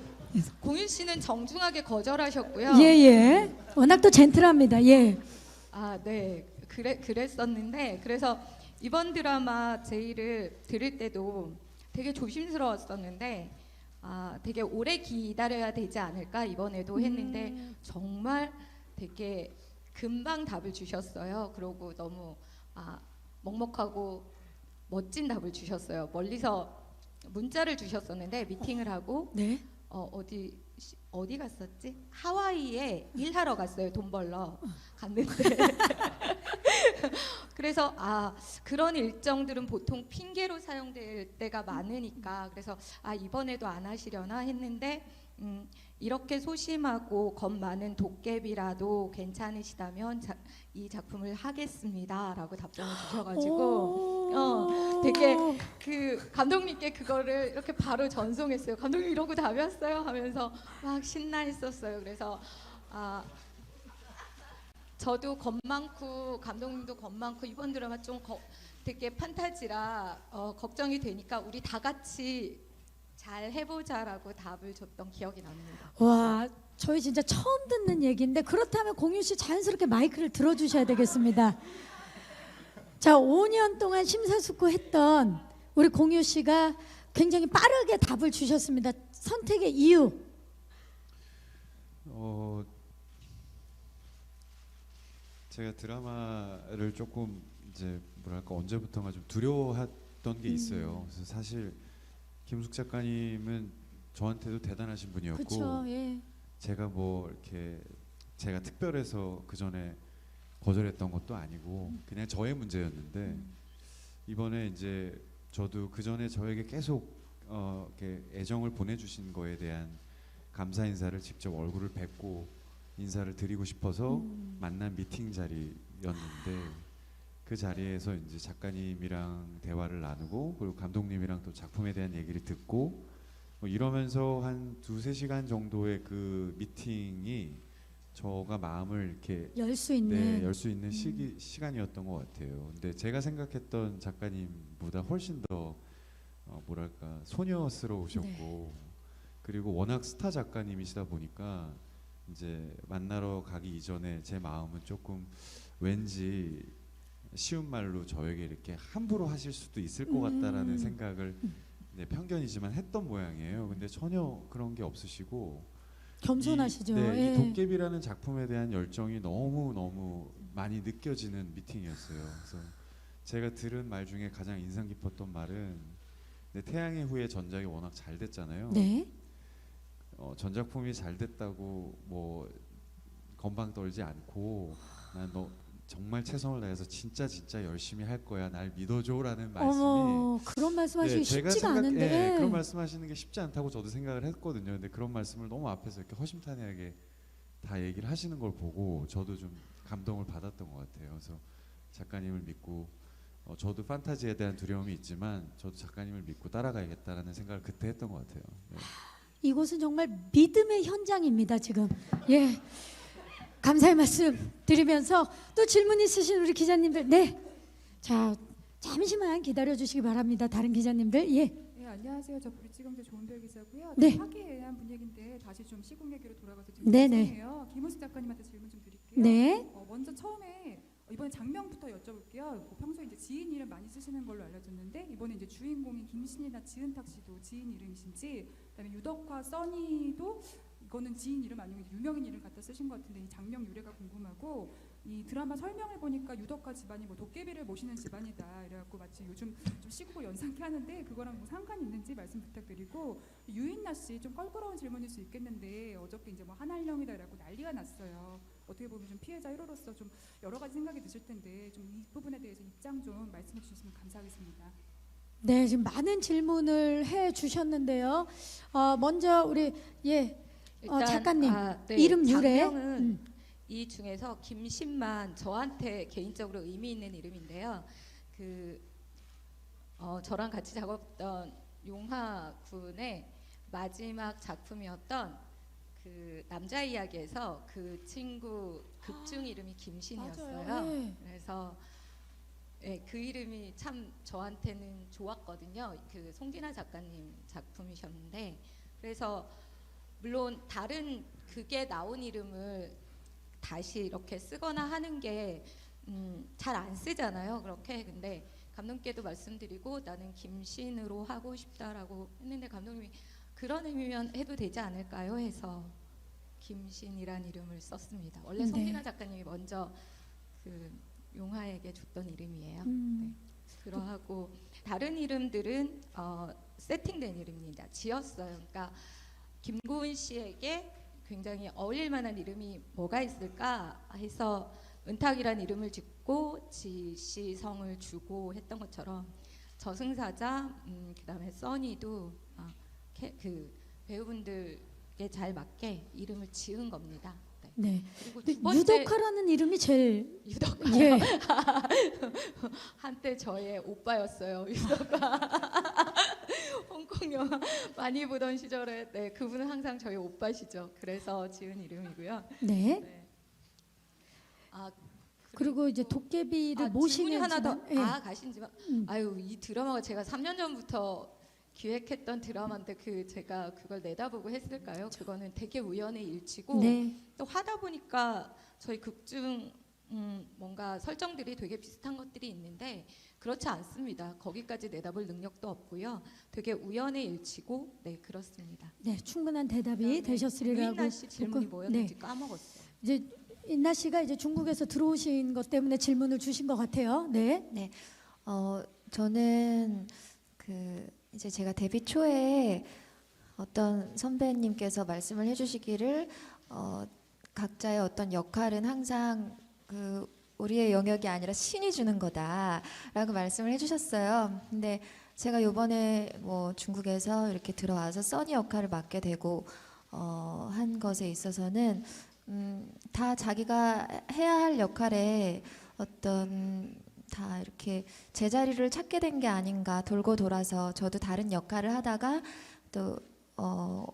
공유 씨는 정중하게 거절하셨고요. 예예. 워낙 또 젠틀합니다. 예. 아, 네, 그랬었는데, 그래서 이번 드라마 제의를 들을 때도 되게 조심스러웠었는데, 되게 오래 기다려야 되지 않을까 이번에도 했는데 정말 되게 금방 답을 주셨어요. 그리고 너무 먹먹하고 멋진 답을 주셨어요. 멀리서 문자를 주셨었는데 미팅을 하고 네. 어디 갔었지? 하와이에 일하러 갔어요. 돈 벌러 갔는데 그래서 그런 일정들은 보통 핑계로 사용될 때가 많으니까, 그래서 이번에도 안 하시려나 했는데 이렇게 소심하고 겁 많은 도깨비라도 괜찮으시다면 이 작품을 하겠습니다라고 답장을 주셔가지고 되게 그 감독님께 그거를 이렇게 바로 전송했어요. 감독님 이러고 답이 왔어요 하면서 막 신나 있었어요. 그래서 저도 겁 많고 감독님도 겁 많고 이번 드라마 좀 되게 판타지라 걱정이 되니까 우리 다 같이 잘 해보자라고 답을 줬던 기억이 납니다. 와, 저희 진짜 처음 듣는 얘기인데 그렇다면 공유 씨 자연스럽게 마이크를 들어주셔야 되겠습니다. 자, 5년 동안 심사숙고했던 우리 공유 씨가 굉장히 빠르게 답을 주셨습니다. 선택의 이유. 제가 드라마를 조금 이제 뭐랄까 언제부턴가 좀 두려워했던 게 있어요. 그래서 사실 김숙 작가님은 저한테도 대단하신 분이었고, 그렇죠. 예. 제가 뭐 이렇게 제가 특별해서 그 전에 거절했던 것도 아니고 그냥 저의 문제였는데 이번에 이제 저도 그 전에 저에게 계속 이렇게 애정을 보내주신 거에 대한 감사 인사를 직접 얼굴을 뵙고 인사를 드리고 싶어서 만난 미팅 자리였는데, 그 자리에서 이제 작가님이랑 대화를 나누고 그리고 감독님이랑 또 작품에 대한 얘기를 듣고 뭐 이러면서 한 2-3시간 정도의 그 미팅이 저가 마음을 이렇게 열 수 있는 열 수 있는 시간이었던 것 같아요. 근데 제가 생각했던 작가님보다 훨씬 더 뭐랄까 소녀스러우셨고 그리고 워낙 스타 작가님이시다 보니까 이제 만나러 가기 이전에 제 마음은 조금 왠지 쉬운 말로 저에게 이렇게 함부로 하실 수도 있을 것 같다라는 생각을 편견이지만 했던 모양이에요. 근데 전혀 그런 게 없으시고 겸손하시죠. 이 도깨비라는 작품에 대한 열정이 너무 많이 느껴지는 미팅이었어요. 그래서 제가 들은 말 중에 가장 인상 깊었던 말은 태양의 후예 전작이 워낙 잘 됐잖아요. 네. 전작품이 잘 됐다고 뭐 건방 떨지 않고 난 너 정말 최선을 다해서 진짜 열심히 할 거야, 날 믿어줘라는 말씀이 그런 말씀하시기 쉽지가 않은데 그런 말씀하시는 게 쉽지 않다고 저도 생각을 했거든요. 근데 그런 말씀을 너무 앞에서 이렇게 허심탄회하게 다 얘기를 하시는 걸 보고 저도 좀 감동을 받았던 것 같아요. 그래서 작가님을 믿고 저도 판타지에 대한 두려움이 있지만 저도 작가님을 믿고 따라가야겠다라는 생각을 그때 했던 것 같아요. 네. 이곳은 정말 믿음의 현장입니다. 지금 감사의 말씀 드리면서 또 질문 있으신 우리 기자님들 자 잠시만 기다려 주시기 바랍니다. 다른 기자님들 네, 안녕하세요. 저 불치경제 조은별 기자고요. 네. 화기에 대한 분위기인데 다시 좀 시국 얘기로 돌아가서 좀 네네. 죄송해요. 김은수 작가님한테 질문 좀 드릴게요. 네. 먼저 처음에 이번에 장명부터 여쭤볼게요. 뭐 평소에 이제 지인 이름 많이 쓰시는 걸로 알려졌는데 이번에 이제 주인공인 김신이나 지은탁 씨도 지인 이름이신지, 그다음에 유덕화, 써니도 이거는 지인 이름 아니면 유명인 이름 갖다 쓰신 것 같은데 이 장명 유래가 궁금하고, 이 드라마 설명을 보니까 유덕화 집안이 뭐 도깨비를 모시는 집안이다 이래갖고 마치 요즘 좀 시국을 연상케 하는데 그거랑 뭐 상관이 있는지 말씀 부탁드리고, 유인나 씨 좀 껄끄러운 질문일 수 있겠는데 어저께 이제 뭐 한알령이다 이래갖고 난리가 났어요. 어떻게 보면 좀 피해자 1호로서 좀 여러 가지 생각이 드실 텐데 좀 이 부분에 대해서 입장 좀 말씀해 주셨으면 감사하겠습니다. 네, 지금 많은 질문을 해 주셨는데요. 먼저 우리 작가님 네, 이름 유래. 장명은 이 중에서 김신만 저한테 개인적으로 의미 있는 이름인데요. 저랑 같이 작업했던 용하 군의 마지막 작품이었던 그 남자 이야기에서 그 친구 극중 이름이 김신이었어요. 맞아요. 네. 그래서 그 이름이 참 저한테는 좋았거든요. 그 송진아 작가님 작품이셨는데, 그래서 물론 다른 그게 나온 이름을 다시 이렇게 쓰거나 하는 게 잘 안 쓰잖아요. 그렇게. 근데 감독님께도 말씀드리고 나는 김신으로 하고 싶다라고 했는데 감독님이 그런 의미면 해도 되지 않을까요? 해서 김신이란 이름을 썼습니다. 원래 송진아 작가님이 먼저 그 용화에게 줬던 이름이에요. 네. 그러하고 다른 이름들은 세팅된 이름입니다. 지었어요. 그러니까 김고은 씨에게 굉장히 어울릴 만한 이름이 뭐가 있을까 해서 은탁이란 이름을 짓고 지씨 성을 주고 했던 것처럼 저승사자, 그다음에 써니도 그 배우분들께 잘 맞게 이름을 지은 겁니다. 네. 그리고 근데 두 번째 유덕화라는 이름이 제일 유덕화. 예. 한때 저의 오빠였어요. 유덕화. 홍콩 영화 많이 보던 시절에 그분은 항상 저희 오빠시죠. 그래서 지은 이름이고요. 네. 네. 그리고 이제 도깨비를 모시는 질문이 하나 더. 집안. 가신 집안. 아유, 이 드라마가 제가 3년 전부터 기획했던 드라마인데 제가 그걸 내다보고 했을까요? 그거는 되게 우연의 일치고 네. 또 하다 보니까 저희 극중 뭔가 설정들이 되게 비슷한 것들이 있는데 그렇지 않습니다. 거기까지 내다볼 능력도 없고요. 되게 우연의 일치고 그렇습니다. 네, 충분한 대답이 되셨으리라고. 유인나 씨 질문이 듣고, 뭐였는지 까먹었어요. 이제 인나 씨가 이제 중국에서 들어오신 것 때문에 질문을 주신 것 같아요. 네. 네, 저는 이제 제가 데뷔 초에 어떤 선배님께서 말씀을 해주시기를 각자의 어떤 역할은 항상 우리의 영역이 아니라 신이 주는 거다라고 말씀을 해주셨어요. 근데 제가 이번에 뭐 중국에서 이렇게 들어와서 써니 역할을 맡게 되고 한 것에 있어서는 다 자기가 해야 할 역할에 어떤 다 이렇게 제자리를 찾게 된 게 아닌가. 돌고 돌아서 저도 다른 역할을 하다가 또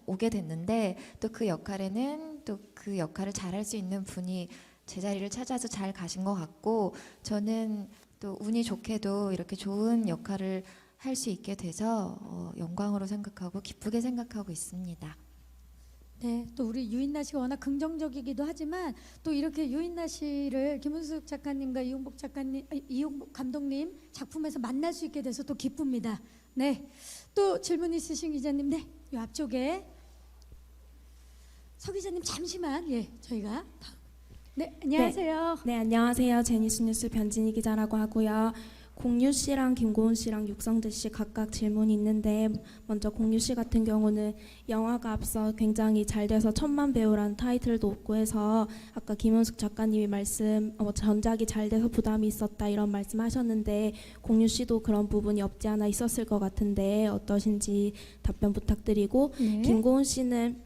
오게 됐는데 또 그 역할에는 또 그 역할을 잘할 수 있는 분이 제자리를 찾아서 잘 가신 것 같고, 저는 또 운이 좋게도 이렇게 좋은 역할을 할 수 있게 돼서 영광으로 생각하고 기쁘게 생각하고 있습니다. 네, 또 우리 유인나 씨가 워낙 긍정적이기도 하지만 또 이렇게 유인나 씨를 김은숙 작가님과 이용복 감독님 작품에서 만날 수 있게 돼서 또 기쁩니다. 네, 또 질문 있으신 기자님, 네, 이 앞쪽에 서 기자님 잠시만, 저희가 네, 안녕하세요. 네, 안녕하세요. 제니스 뉴스 변진희 기자라고 하고요. 공유 씨랑 김고은 씨랑 육성재 씨 각각 질문이 있는데, 먼저 공유 씨 같은 경우는 영화가 앞서 굉장히 잘 돼서 천만 배우라는 타이틀도 얻고 해서 아까 김은숙 작가님이 전작이 잘 돼서 부담이 있었다 이런 말씀하셨는데, 공유 씨도 그런 부분이 없지 않아 있었을 것 같은데 어떠신지 답변 부탁드리고, 네. 김고은 씨는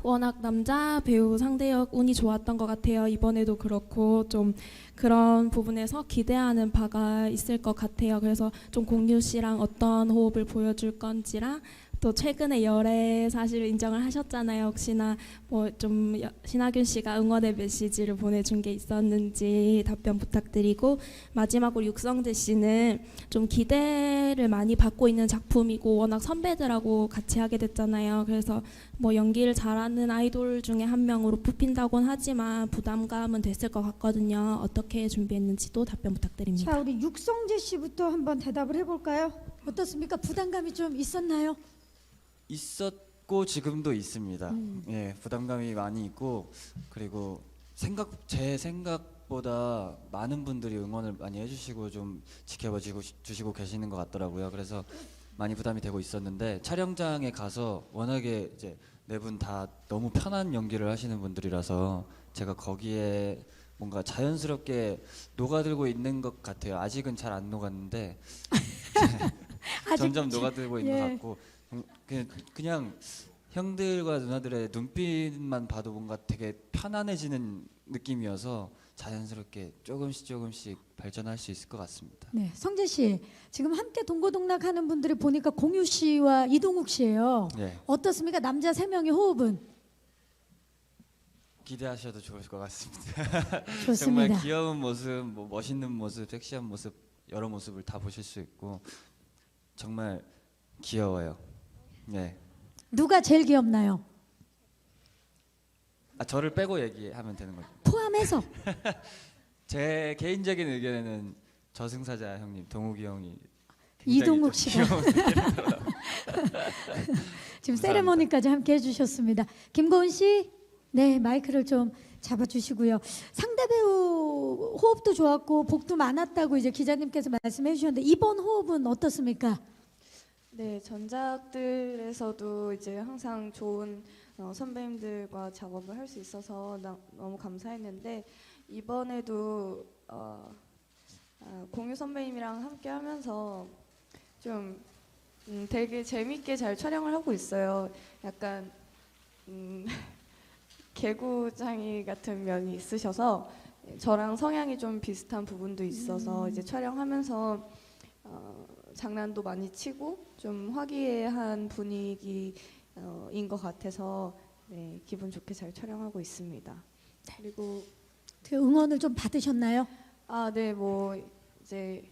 워낙 남자 배우 상대역 운이 좋았던 것 같아요. 이번에도 그렇고 좀 그런 부분에서 기대하는 바가 있을 것 같아요. 그래서 좀 공유 씨랑 어떤 호흡을 보여줄 건지랑 또 최근에 열애 사실을 인정을 하셨잖아요. 혹시나 뭐 좀 신하균 씨가 응원의 메시지를 보내준 게 있었는지 답변 부탁드리고, 마지막으로 육성재 씨는 좀 기대를 많이 받고 있는 작품이고 워낙 선배들하고 같이 하게 됐잖아요. 그래서 뭐 연기를 잘하는 아이돌 중에 한 명으로 뽑힌다곤 하지만 부담감은 됐을 것 같거든요. 어떻게 준비했는지도 답변 부탁드립니다. 자, 우리 육성재 씨부터 한번 대답을 해볼까요? 어떻습니까? 부담감이 좀 있었나요? 있었고 지금도 있습니다. 예, 부담감이 많이 있고, 그리고 제 생각보다 많은 분들이 응원을 많이 해주시고 좀 지켜봐 주시고 계시는 것 같더라고요. 그래서 많이 부담이 되고 있었는데, 촬영장에 가서 워낙에 이제 네 분 다 너무 편한 연기를 하시는 분들이라서 제가 거기에 뭔가 자연스럽게 녹아들고 있는 것 같아요. 아직은 잘 안 녹았는데 점점 녹아들고 있는 것 같고, 그냥 형들과 누나들의 눈빛만 봐도 뭔가 되게 편안해지는 느낌이어서 자연스럽게 조금씩 발전할 수 있을 것 같습니다. 네, 성재 씨 지금 함께 동고동락하는 분들이 보니까 공유 씨와 이동욱 씨예요. 네. 어떻습니까? 남자 3명의 호흡은? 기대하셔도 좋을 것 같습니다. 좋습니다. 정말 귀여운 모습, 뭐 멋있는 모습, 섹시한 모습, 여러 모습을 다 보실 수 있고 정말 귀여워요. 네. 누가 제일 귀엽나요? 저를 빼고 얘기하면 되는 거죠. 포함해서. 제 개인적인 의견에는 저승사자 형님, 동욱이 형이 이동욱 굉장히 씨가 좀 귀여운 지금 세레모니까지 함께 해주셨습니다. 김고은 씨, 네 마이크를 좀 잡아주시고요. 상대 배우 호흡도 좋았고 복도 많았다고 이제 기자님께서 말씀해 주셨는데 이번 호흡은 어떻습니까? 네, 전작들에서도 이제 항상 좋은 선배님들과 작업을 할 수 있어서 너무 감사했는데, 이번에도 공유 선배님이랑 함께 하면서 좀 되게 재밌게 잘 촬영을 하고 있어요. 약간 개구장이 같은 면이 있으셔서 저랑 성향이 좀 비슷한 부분도 있어서 이제 촬영하면서 장난도 많이 치고 좀 화기애애한 분위기인 것 같아서 네, 기분 좋게 잘 촬영하고 있습니다. 그리고 응원을 좀 받으셨나요? 네, 뭐 이제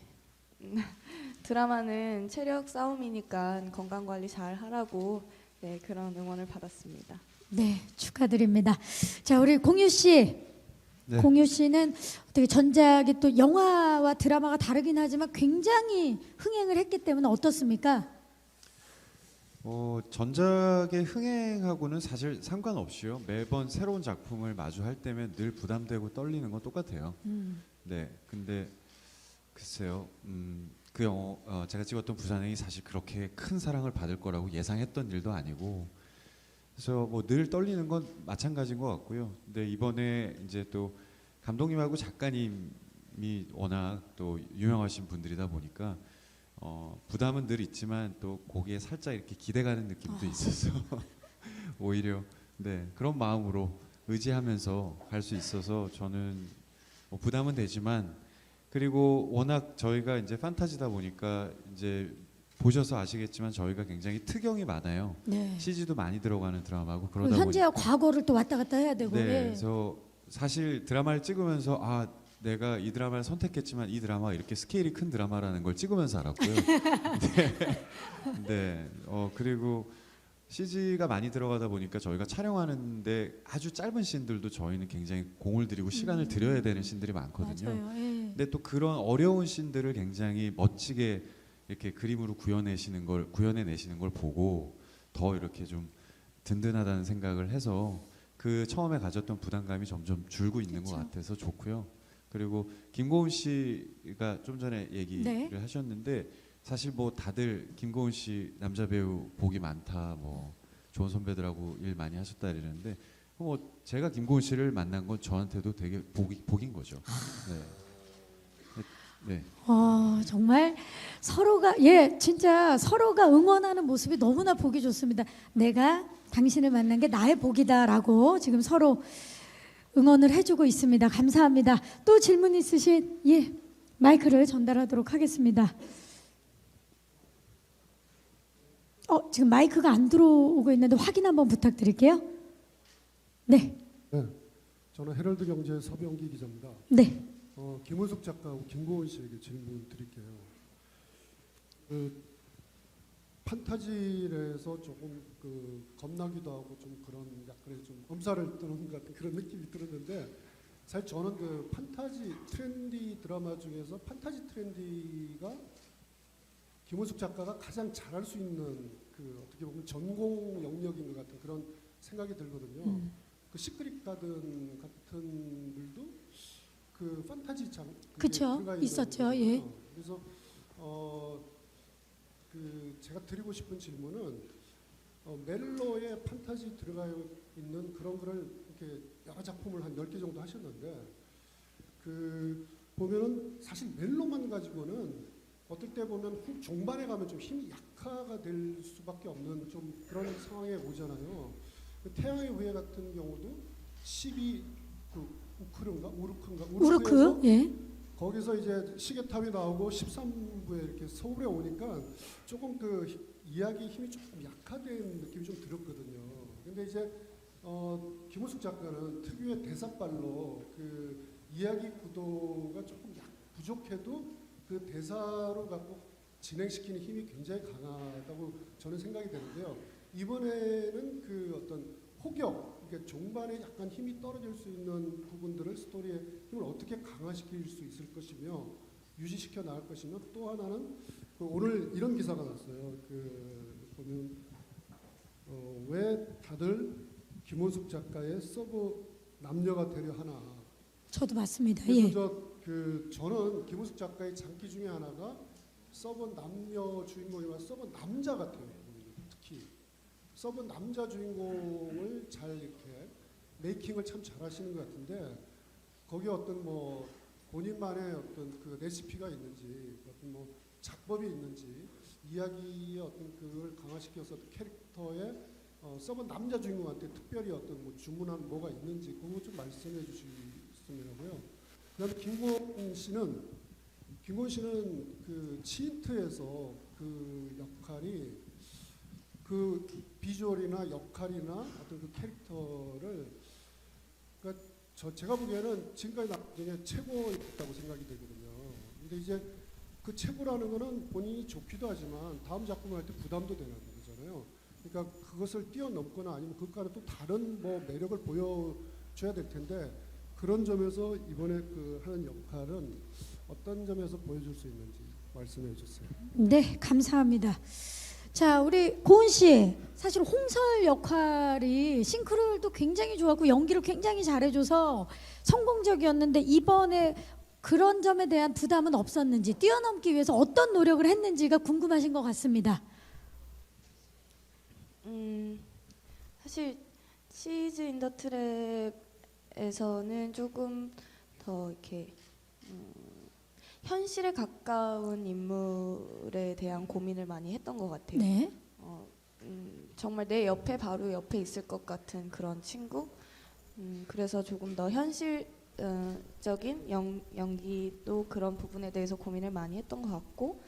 드라마는 체력 싸움이니까 건강 관리 잘 하라고 네, 그런 응원을 받았습니다. 네, 축하드립니다. 자, 우리 공유 씨. 네. 공유 씨는 어떻게 전작이 또 영화와 드라마가 다르긴 하지만 굉장히 흥행을 했기 때문에 어떻습니까? 전작의 흥행하고는 사실 상관없이요. 매번 새로운 작품을 마주할 때면 늘 부담되고 떨리는 건 똑같아요. 네, 근데 글쎄요. 제가 찍었던 부산행이 사실 그렇게 큰 사랑을 받을 거라고 예상했던 일도 아니고, 그래서 뭐 늘 떨리는 건 마찬가지인 것 같고요. 근데 이번에 이제 또 감독님하고 작가님이 워낙 또 유명하신 분들이다 보니까 부담은 늘 있지만 또 거기에 살짝 이렇게 기대가는 느낌도 있어서 오히려 네, 그런 마음으로 의지하면서 갈 수 있어서 저는 부담은 되지만, 그리고 워낙 저희가 이제 판타지다 보니까 이제 보셔서 아시겠지만 저희가 굉장히 특영이 많아요. 네. CG도 많이 들어가는 드라마고 그러다 현재와 보니까 과거를 또 왔다 갔다 해야 되고. 네, 예. 그래서 사실 드라마를 찍으면서 내가 이 드라마를 선택했지만 이 드라마가 이렇게 스케일이 큰 드라마라는 걸 찍으면서 알았고요. 네, 그리고 CG가 많이 들어가다 보니까 저희가 촬영하는데 아주 짧은 씬들도 저희는 굉장히 공을 들이고 시간을 들여야 되는 씬들이 많거든요. 맞아요. 예. 근데 또 그런 어려운 씬들을 굉장히 멋지게 이렇게 그림으로 구현해내시는 걸 보고 더 이렇게 좀 든든하다는 생각을 해서 그 처음에 가졌던 부담감이 점점 줄고 있는 것 같아서 좋고요. 그리고 김고은 씨가 좀 전에 얘기를 네. 하셨는데, 사실 뭐 다들 김고은 씨 남자 배우 복이 많다, 뭐 좋은 선배들하고 일 많이 하셨다 이러는데, 뭐 제가 김고은 씨를 만난 건 저한테도 되게 복인 거죠. 네. 정말 서로가 진짜 서로가 응원하는 모습이 너무나 보기 좋습니다. 내가 당신을 만난 게 나의 복이다라고 지금 서로 응원을 해주고 있습니다. 감사합니다. 또 질문 있으신 마이크를 전달하도록 하겠습니다. 지금 마이크가 안 들어오고 있는데 확인 한번 부탁드릴게요. 네. 네, 저는 헤럴드 경제 서병기 기자입니다. 네. 김은숙 작가하고 김고은 씨에게 질문 드릴게요. 판타지에서 조금 겁나기도 하고 좀 그런 약간의 좀 엄살을 뜨는 것 같은 그런 느낌이 들었는데, 사실 저는 그 판타지 트렌디 드라마 중에서 판타지 트렌디가 김은숙 작가가 가장 잘할 수 있는 그 어떻게 보면 전공 영역인 것 같은 그런 생각이 들거든요. 그 시크릿 가든 같은 들도 그 판타지 그쵸, 있었죠. 예. 그래서 그 제가 드리고 싶은 질문은 멜로에 판타지 들어가 있는 그런 거를 이렇게 여러 작품을 한 10개 정도 하셨는데, 그 보면은 사실 멜로만 가지고는 어떨 때 보면 종반에 가면 좀 힘이 약화가 될 수밖에 없는 좀 그런 상황에 오잖아요. 태양의 후예 같은 경우도 12 우르크, 예. 거기서 이제 시계탑이 나오고 13부에 이렇게 서울에 오니까 조금 그 이야기 힘이 조금 약화된 느낌이 좀 들었거든요. 근데 이제 김은숙 작가는 특유의 대사발로 그 이야기 구도가 조금 부족해도 그 대사로 갖고 진행시키는 힘이 굉장히 강하다고 저는 생각이 되는데요. 이번에는 그 어떤 호격, 그러니까 종반에 약간 힘이 떨어질 수 있는 부분들을 스토리의 힘을 어떻게 강화시킬 수 있을 것이며 유지시켜 나갈 것이며, 또 하나는 그 오늘 이런 기사가 났어요. 그 보면 왜 다들 김은숙 작가의 서브 남녀가 되려 하나. 저도 맞습니다. 그래서 예. 저는 김은숙 작가의 장기 중에 하나가 서브 남녀 주인공이나 서브 남자 같아요. 특히 서브 남자 주인공을 잘 이렇게 메이킹을 참 잘하시는 것 같은데, 거기에 어떤 뭐 본인만의 어떤 그 레시피가 있는지, 어떤 뭐 작법이 있는지, 이야기의 어떤 그걸 강화시켜서 캐릭터의 서브 남자 주인공한테 특별히 어떤 뭐 주문한 뭐가 있는지 그거 좀 말씀해 주시면 하고요. 그다음에 김고은 씨는 그 치인트에서 그 역할이 그 비주얼이나 역할이나 어떤 그 캐릭터를, 그러니까 제가 보기에는 지금까지 나온 중에 최고였다고 생각이 되거든요. 근데 이제 그 최고라는 거는 본인이 좋기도 하지만 다음 작품을 할 때 부담도 되는 거잖아요. 그러니까 그것을 뛰어넘거나 아니면 그것과는 또 다른 뭐 매력을 보여줘야 될 텐데, 그런 점에서 이번에 그 하는 역할은 어떤 점에서 보여줄 수 있는지 말씀해 주세요. 네, 감사합니다. 자, 우리 고은 씨, 사실 홍설 역할이 싱크로율도 굉장히 좋았고 연기를 굉장히 잘해줘서 성공적이었는데, 이번에 그런 점에 대한 부담은 없었는지, 뛰어넘기 위해서 어떤 노력을 했는지가 궁금하신 것 같습니다. 사실 시즈 인 더 트랩에서는 조금 더 이렇게 현실에 가까운 인물에 대한 고민을 많이 했던 것 같아요. 네. 정말 내 옆에 바로 옆에 있을 것 같은 그런 친구. 그래서 조금 더 현실적인 연기도 그런 부분에 대해서 고민을 많이 했던 것 같고,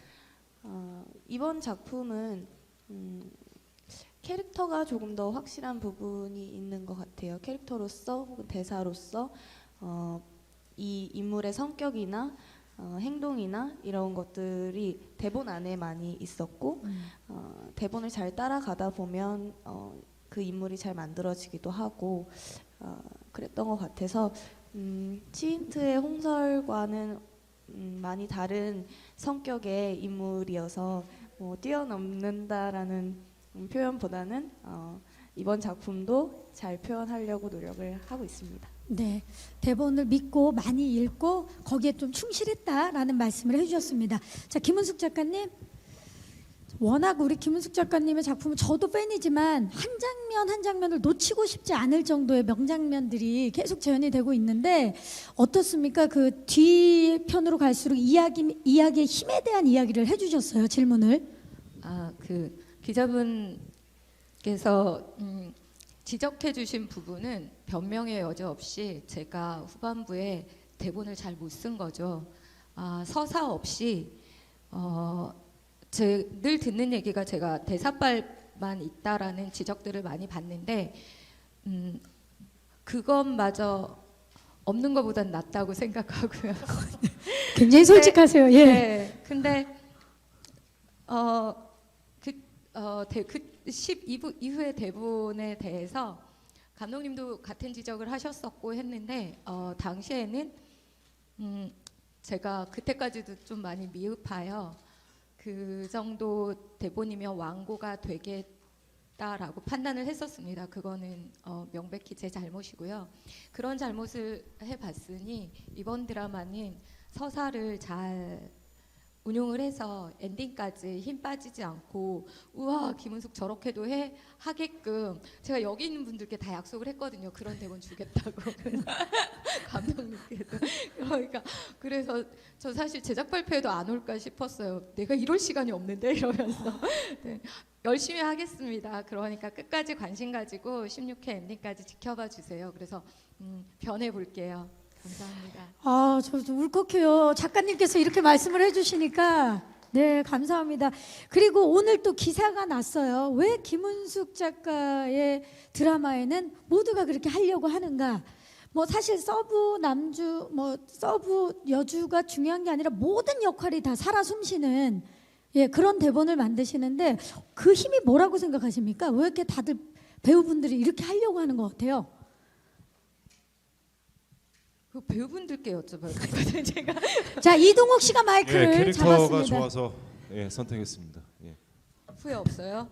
이번 작품은 캐릭터가 조금 더 확실한 부분이 있는 것 같아요. 캐릭터로서 혹은 대사로서 이 인물의 성격이나 행동이나 이런 것들이 대본 안에 많이 있었고, 대본을 잘 따라가다 보면 그 인물이 잘 만들어지기도 하고 그랬던 것 같아서, 치인트의 홍설과는 많이 다른 성격의 인물이어서 뭐 뛰어넘는다라는 표현보다는 이번 작품도 잘 표현하려고 노력을 하고 있습니다. 네, 대본을 믿고 많이 읽고 거기에 좀 충실했다라는 말씀을 해주셨습니다. 자, 김은숙 작가님, 워낙 우리 김은숙 작가님의 작품은 저도 팬이지만 한 장면 한 장면을 놓치고 싶지 않을 정도의 명장면들이 계속 재현이 되고 있는데 어떻습니까? 그 뒤편으로 갈수록 이야기의 힘에 대한 이야기를 해주셨어요. 질문을. 그 기자분께서 지적해 주신 부분은 변명의 여지 없이 제가 후반부에 대본을 잘 못 쓴 거죠. 서사 없이 늘 듣는 얘기가, 제가 대사빨 부분만 있다라는 지적들을 많이 받는데 그것마저 없는 것보단 낫다고 생각하고요. 굉장히 솔직하세요. 예. 네. 근데 그 12부 이후의 대본에 대해서 감독님도 같은 지적을 하셨었고 했는데 당시에는 제가 그때까지도 좀 많이 미흡하여 그 정도 대본이면 완고가 되겠다라고 판단을 했었습니다. 그거는 명백히 제 잘못이고요. 그런 잘못을 해봤으니 이번 드라마는 서사를 잘 운용을 해서 엔딩까지 힘 빠지지 않고 우와 김은숙 저렇게도 해 하게끔 제가 여기 있는 분들께 다 약속을 했거든요. 그런 대본 주겠다고 감독님께도. 그러니까 그래서 저 사실 제작 발표에도 안 올까 싶었어요. 내가 이럴 시간이 없는데 이러면서 네, 열심히 하겠습니다. 그러니까 끝까지 관심 가지고 16회 엔딩까지 지켜봐 주세요. 그래서 변해 볼게요. 감사합니다. 아, 저 울컥해요. 작가님께서 이렇게 말씀을 해주시니까 네, 감사합니다. 그리고 오늘 또 기사가 났어요. 왜 김은숙 작가의 드라마에는 모두가 그렇게 하려고 하는가? 뭐 사실 서브 남주, 뭐 서브 여주가 중요한 게 아니라 모든 역할이 다 살아 숨쉬는 그런 대본을 만드시는데 그 힘이 뭐라고 생각하십니까? 왜 이렇게 다들 배우분들이 이렇게 하려고 하는 것 같아요? 그 배우분들께 여쭤봐요. 그거는 제가 자, 이동욱 씨가 마이크를 캐릭터가 잡았습니다. 좋아서 선택했습니다. 후회 없어요?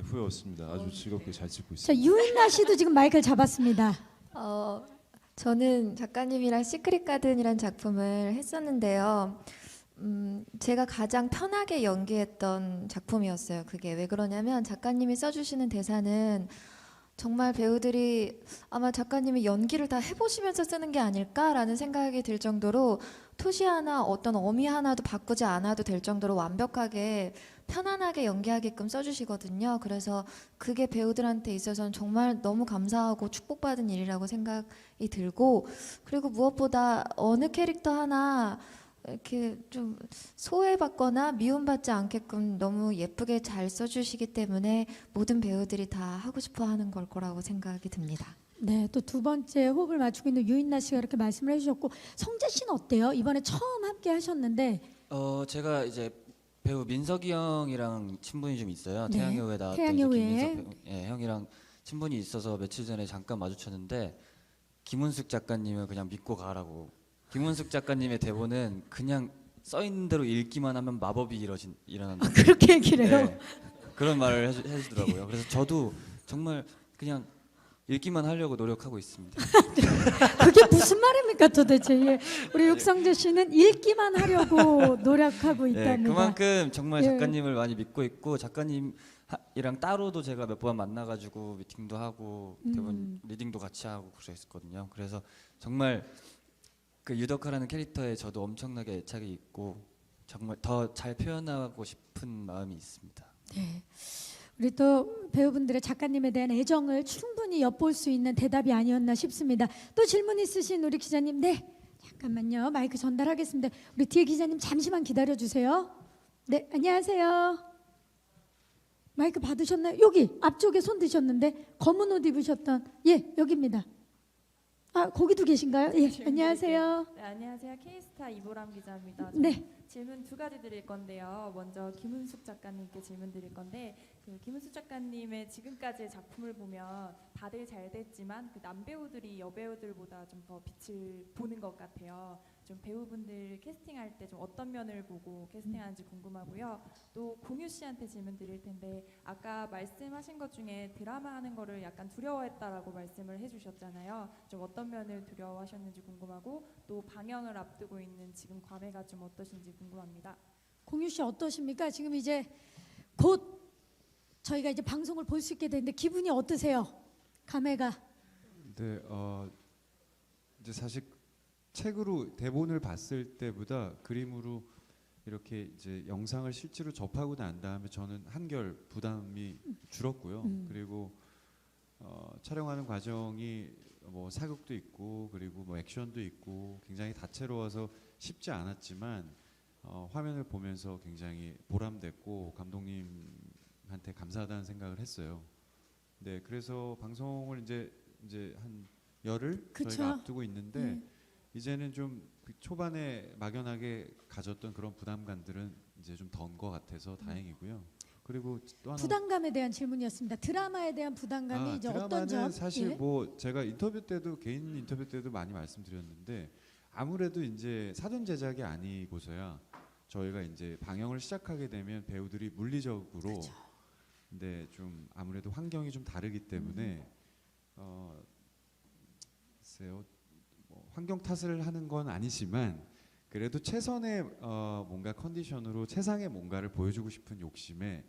후회 없습니다. 아주 즐겁게 잘 찍고 있습니다. 자, 유인나 씨도 지금 마이크를 잡았습니다. 저는 작가님이랑 시크릿 가든이라는 작품을 했었는데요. 제가 가장 편하게 연기했던 작품이었어요. 그게 왜 그러냐면 작가님이 써주시는 대사는 정말 배우들이 아마 작가님이 연기를 다 해보시면서 쓰는 게 아닐까라는 생각이 들 정도로 토시 하나 어떤 어미 하나도 바꾸지 않아도 될 정도로 완벽하게 편안하게 연기하게끔 써주시거든요. 그래서 그게 배우들한테 있어서는 정말 너무 감사하고 축복받은 일이라고 생각이 들고, 그리고 무엇보다 어느 캐릭터 하나 이렇게 좀 소외받거나 미움받지 않게끔 너무 예쁘게 잘 써주시기 때문에 모든 배우들이 다 하고 싶어하는 걸 거라고 생각이 듭니다. 네, 또 두 번째 호흡을 맞추고 있는 유인나 씨가 이렇게 말씀을 해주셨고, 성재 씨는 어때요? 이번에 처음 함께 하셨는데. 제가 이제 배우 민석이 형이랑 친분이 좀 있어요. 네, 태양의 후예 나왔던 태양의 후예. 김민석 형이랑 친분이 있어서 며칠 전에 잠깐 마주쳤는데 김은숙 작가님을 그냥 믿고 가라고. 김은숙 작가님의 대본은 그냥 써 있는 대로 읽기만 하면 마법이 일어난다. 그렇게 얘기를 해요? 네, 그런 말을 해주더라고요. 그래서 저도 정말 그냥 읽기만 하려고 노력하고 있습니다. 그게 무슨 말입니까 도대체? 우리 육성재 씨는 읽기만 하려고 노력하고 있답니다. 그만큼 정말 예. 작가님을 많이 믿고 있고 작가님이랑 따로도 제가 몇 번 만나가지고 미팅도 하고 대본 리딩도 같이 하고 그랬었거든요. 그래서 정말 그 유덕화라는 캐릭터에 저도 엄청나게 애착이 있고 정말 더 잘 표현하고 싶은 마음이 있습니다. 네. 우리 또 배우분들의 작가님에 대한 애정을 충분히 엿볼 수 있는 대답이 아니었나 싶습니다. 또 질문 있으신 우리 기자님, 네, 잠깐만요. 마이크 전달하겠습니다. 우리 뒤에 기자님 잠시만 기다려 주세요. 네, 안녕하세요. 마이크 받으셨나요? 여기 앞쪽에 손 드셨는데 검은 옷 입으셨던 여기입니다. 아, 거기도 계신가요? 예, 안녕하세요. 네, 안녕하세요. K스타 이보람 기자입니다. 네. 질문 두 가지 드릴 건데요. 먼저 김은숙 작가님께 질문 드릴 건데, 그 김은숙 작가님의 지금까지의 작품을 보면 다들 잘 됐지만 그 남배우들이 여배우들보다 좀 더 빛을 보는 것 같아요. 좀 배우분들 캐스팅할 때 좀 어떤 면을 보고 캐스팅하는지 궁금하고요. 또 공유 씨한테 질문 드릴 텐데, 아까 말씀하신 것 중에 드라마 하는 거를 약간 두려워했다라고 말씀을 해주셨잖아요. 좀 어떤 면을 두려워하셨는지 궁금하고, 또 방영을 앞두고 있는 지금 감회가 좀 어떠신지 궁금합니다. 공유 씨 어떠십니까? 지금 이제 곧 저희가 이제 방송을 볼 수 있게 되는데 기분이 어떠세요? 감회가? 네, 이제 사실 책으로 대본을 봤을 때보다 그림으로 이렇게 이제 영상을 실제로 접하고 난 다음에 저는 한결 부담이 줄었고요. 그리고 촬영하는 과정이 뭐 사극도 있고 그리고 뭐 액션도 있고 굉장히 다채로워서 쉽지 않았지만 화면을 보면서 굉장히 보람됐고 감독님 감독님한테 감사하다는 생각을 했어요. 네, 그래서 방송을 이제 한 열흘 그쵸. 저희가 앞두고 있는데 이제는 좀 초반에 막연하게 가졌던 그런 부담감들은 이제 좀 던 것 같아서 다행이고요. 그리고 또 하나 부담감에 대한 질문이었습니다. 드라마에 대한 부담감이 이제 어떤 드라마는 점? 사실 예. 뭐 제가 개인 인터뷰 때도 많이 말씀드렸는데 아무래도 이제 사전 제작이 아니고서야 저희가 이제 방영을 시작하게 되면 배우들이 물리적으로 그렇죠. 근데 좀 아무래도 환경이 좀 다르기 때문에 글쎄요, 뭐 환경 탓을 하는 건 아니지만 그래도 최선의 뭔가 컨디션으로 최상의 뭔가를 보여주고 싶은 욕심에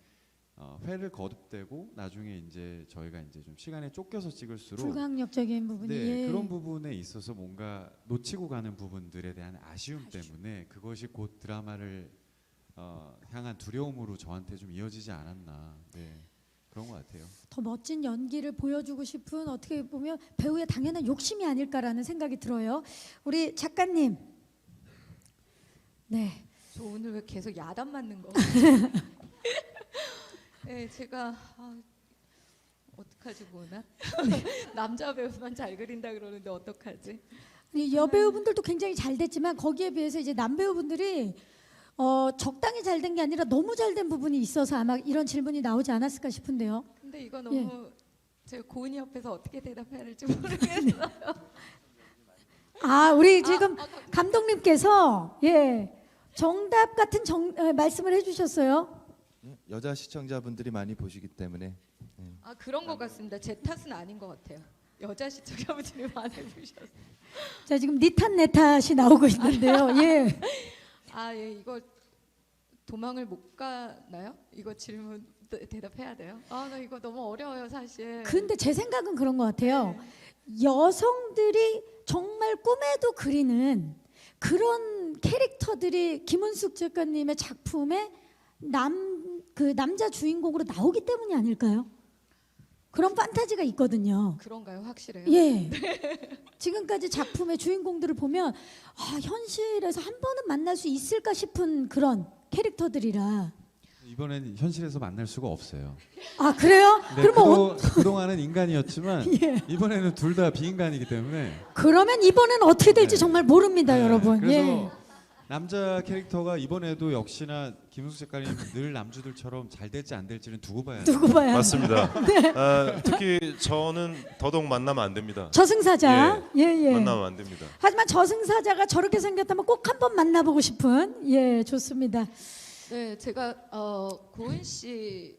회를 거듭대고 나중에 이제 저희가 이제 좀 시간에 쫓겨서 찍을수록 불가항력적인 부분이 네, 예. 그런 부분에 있어서 뭔가 놓치고 가는 부분들에 대한 아쉬움 때문에 그것이 곧 드라마를 향한 두려움으로 저한테 좀 이어지지 않았나. 네, 그런 것 같아요. 더 멋진 연기를 보여주고 싶은 어떻게 보면 배우의 당연한 욕심이 아닐까라는 생각이 들어요. 우리 작가님. 네. 저 오늘 왜 계속 야단 맞는 거? 네, 제가 어떡하지 뭐나? 남자 배우만 잘 그린다 그러는데 어떡하지? 이 여배우분들도 굉장히 잘 됐지만 거기에 비해서 이제 남배우분들이 적당히 잘 된 게 아니라 너무 잘 된 부분이 있어서 아마 이런 질문이 나오지 않았을까 싶은데요. 근데 이거 너무 제가 고은이 옆에서 어떻게 대답해야 할지 모르겠어요. 아, 우리 지금 감독님께서 정답 같은 말씀을 해주셨어요. 여자 시청자분들이 많이 보시기 때문에 아 그런 것 같습니다. 제 탓은 아닌 것 같아요. 여자 시청자분들이 많이 보셨어요. 자, 지금 니 탓 내 탓이 나오고 있는데요. 예. 예, 이거 도망을 못 가나요? 이거 질문 대답해야 돼요? 나 이거 너무 어려워요, 사실. 근데 제 생각은 그런 것 같아요. 여성들이 정말 꿈에도 그리는 그런 캐릭터들이 김은숙 작가님의 작품에 남자 주인공으로 나오기 때문이 아닐까요? 그런 판타지가 있거든요. 그런가요? 확실해요? 예. 지금까지 작품의 주인공들을 보면 현실에서 한 번은 만날 수 있을까 싶은 그런 캐릭터들이라. 이번엔 현실에서 만날 수가 없어요. 아, 그래요? 네, 그러면 그동안은 인간이었지만 이번에는 둘 다 비인간이기 때문에 그러면 이번엔 어떻게 될지 정말 모릅니다, 여러분. 그래서 남자 캐릭터가 이번에도 역시나 김은숙 작가님 늘 남주들처럼 잘 될지 안 될지는 두고 봐야 돼요. 맞습니다. 특히 저는 더더욱 만나면 안 됩니다. 저승사자. 예. 만나면 안 됩니다. 하지만 저승사자가 저렇게 생겼다면 꼭 한번 만나보고 싶은 좋습니다. 네, 제가 고은 씨께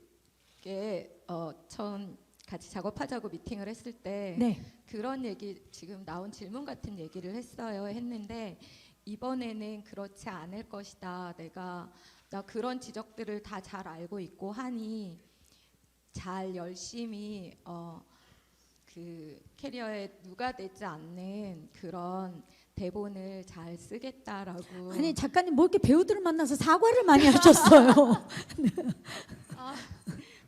처음 같이 작업하자고 미팅을 했을 때 그런 얘기 지금 나온 질문 같은 얘기를 했는데 이번에는 그렇지 않을 것이다. 나 그런 지적들을 다 잘 알고 있고 하니 잘 열심히 그 캐리어에 누가 되지 않는 그런 대본을 잘 쓰겠다라고. 아니 작가님 뭐 이렇게 배우들을 만나서 사과를 많이 하셨어요.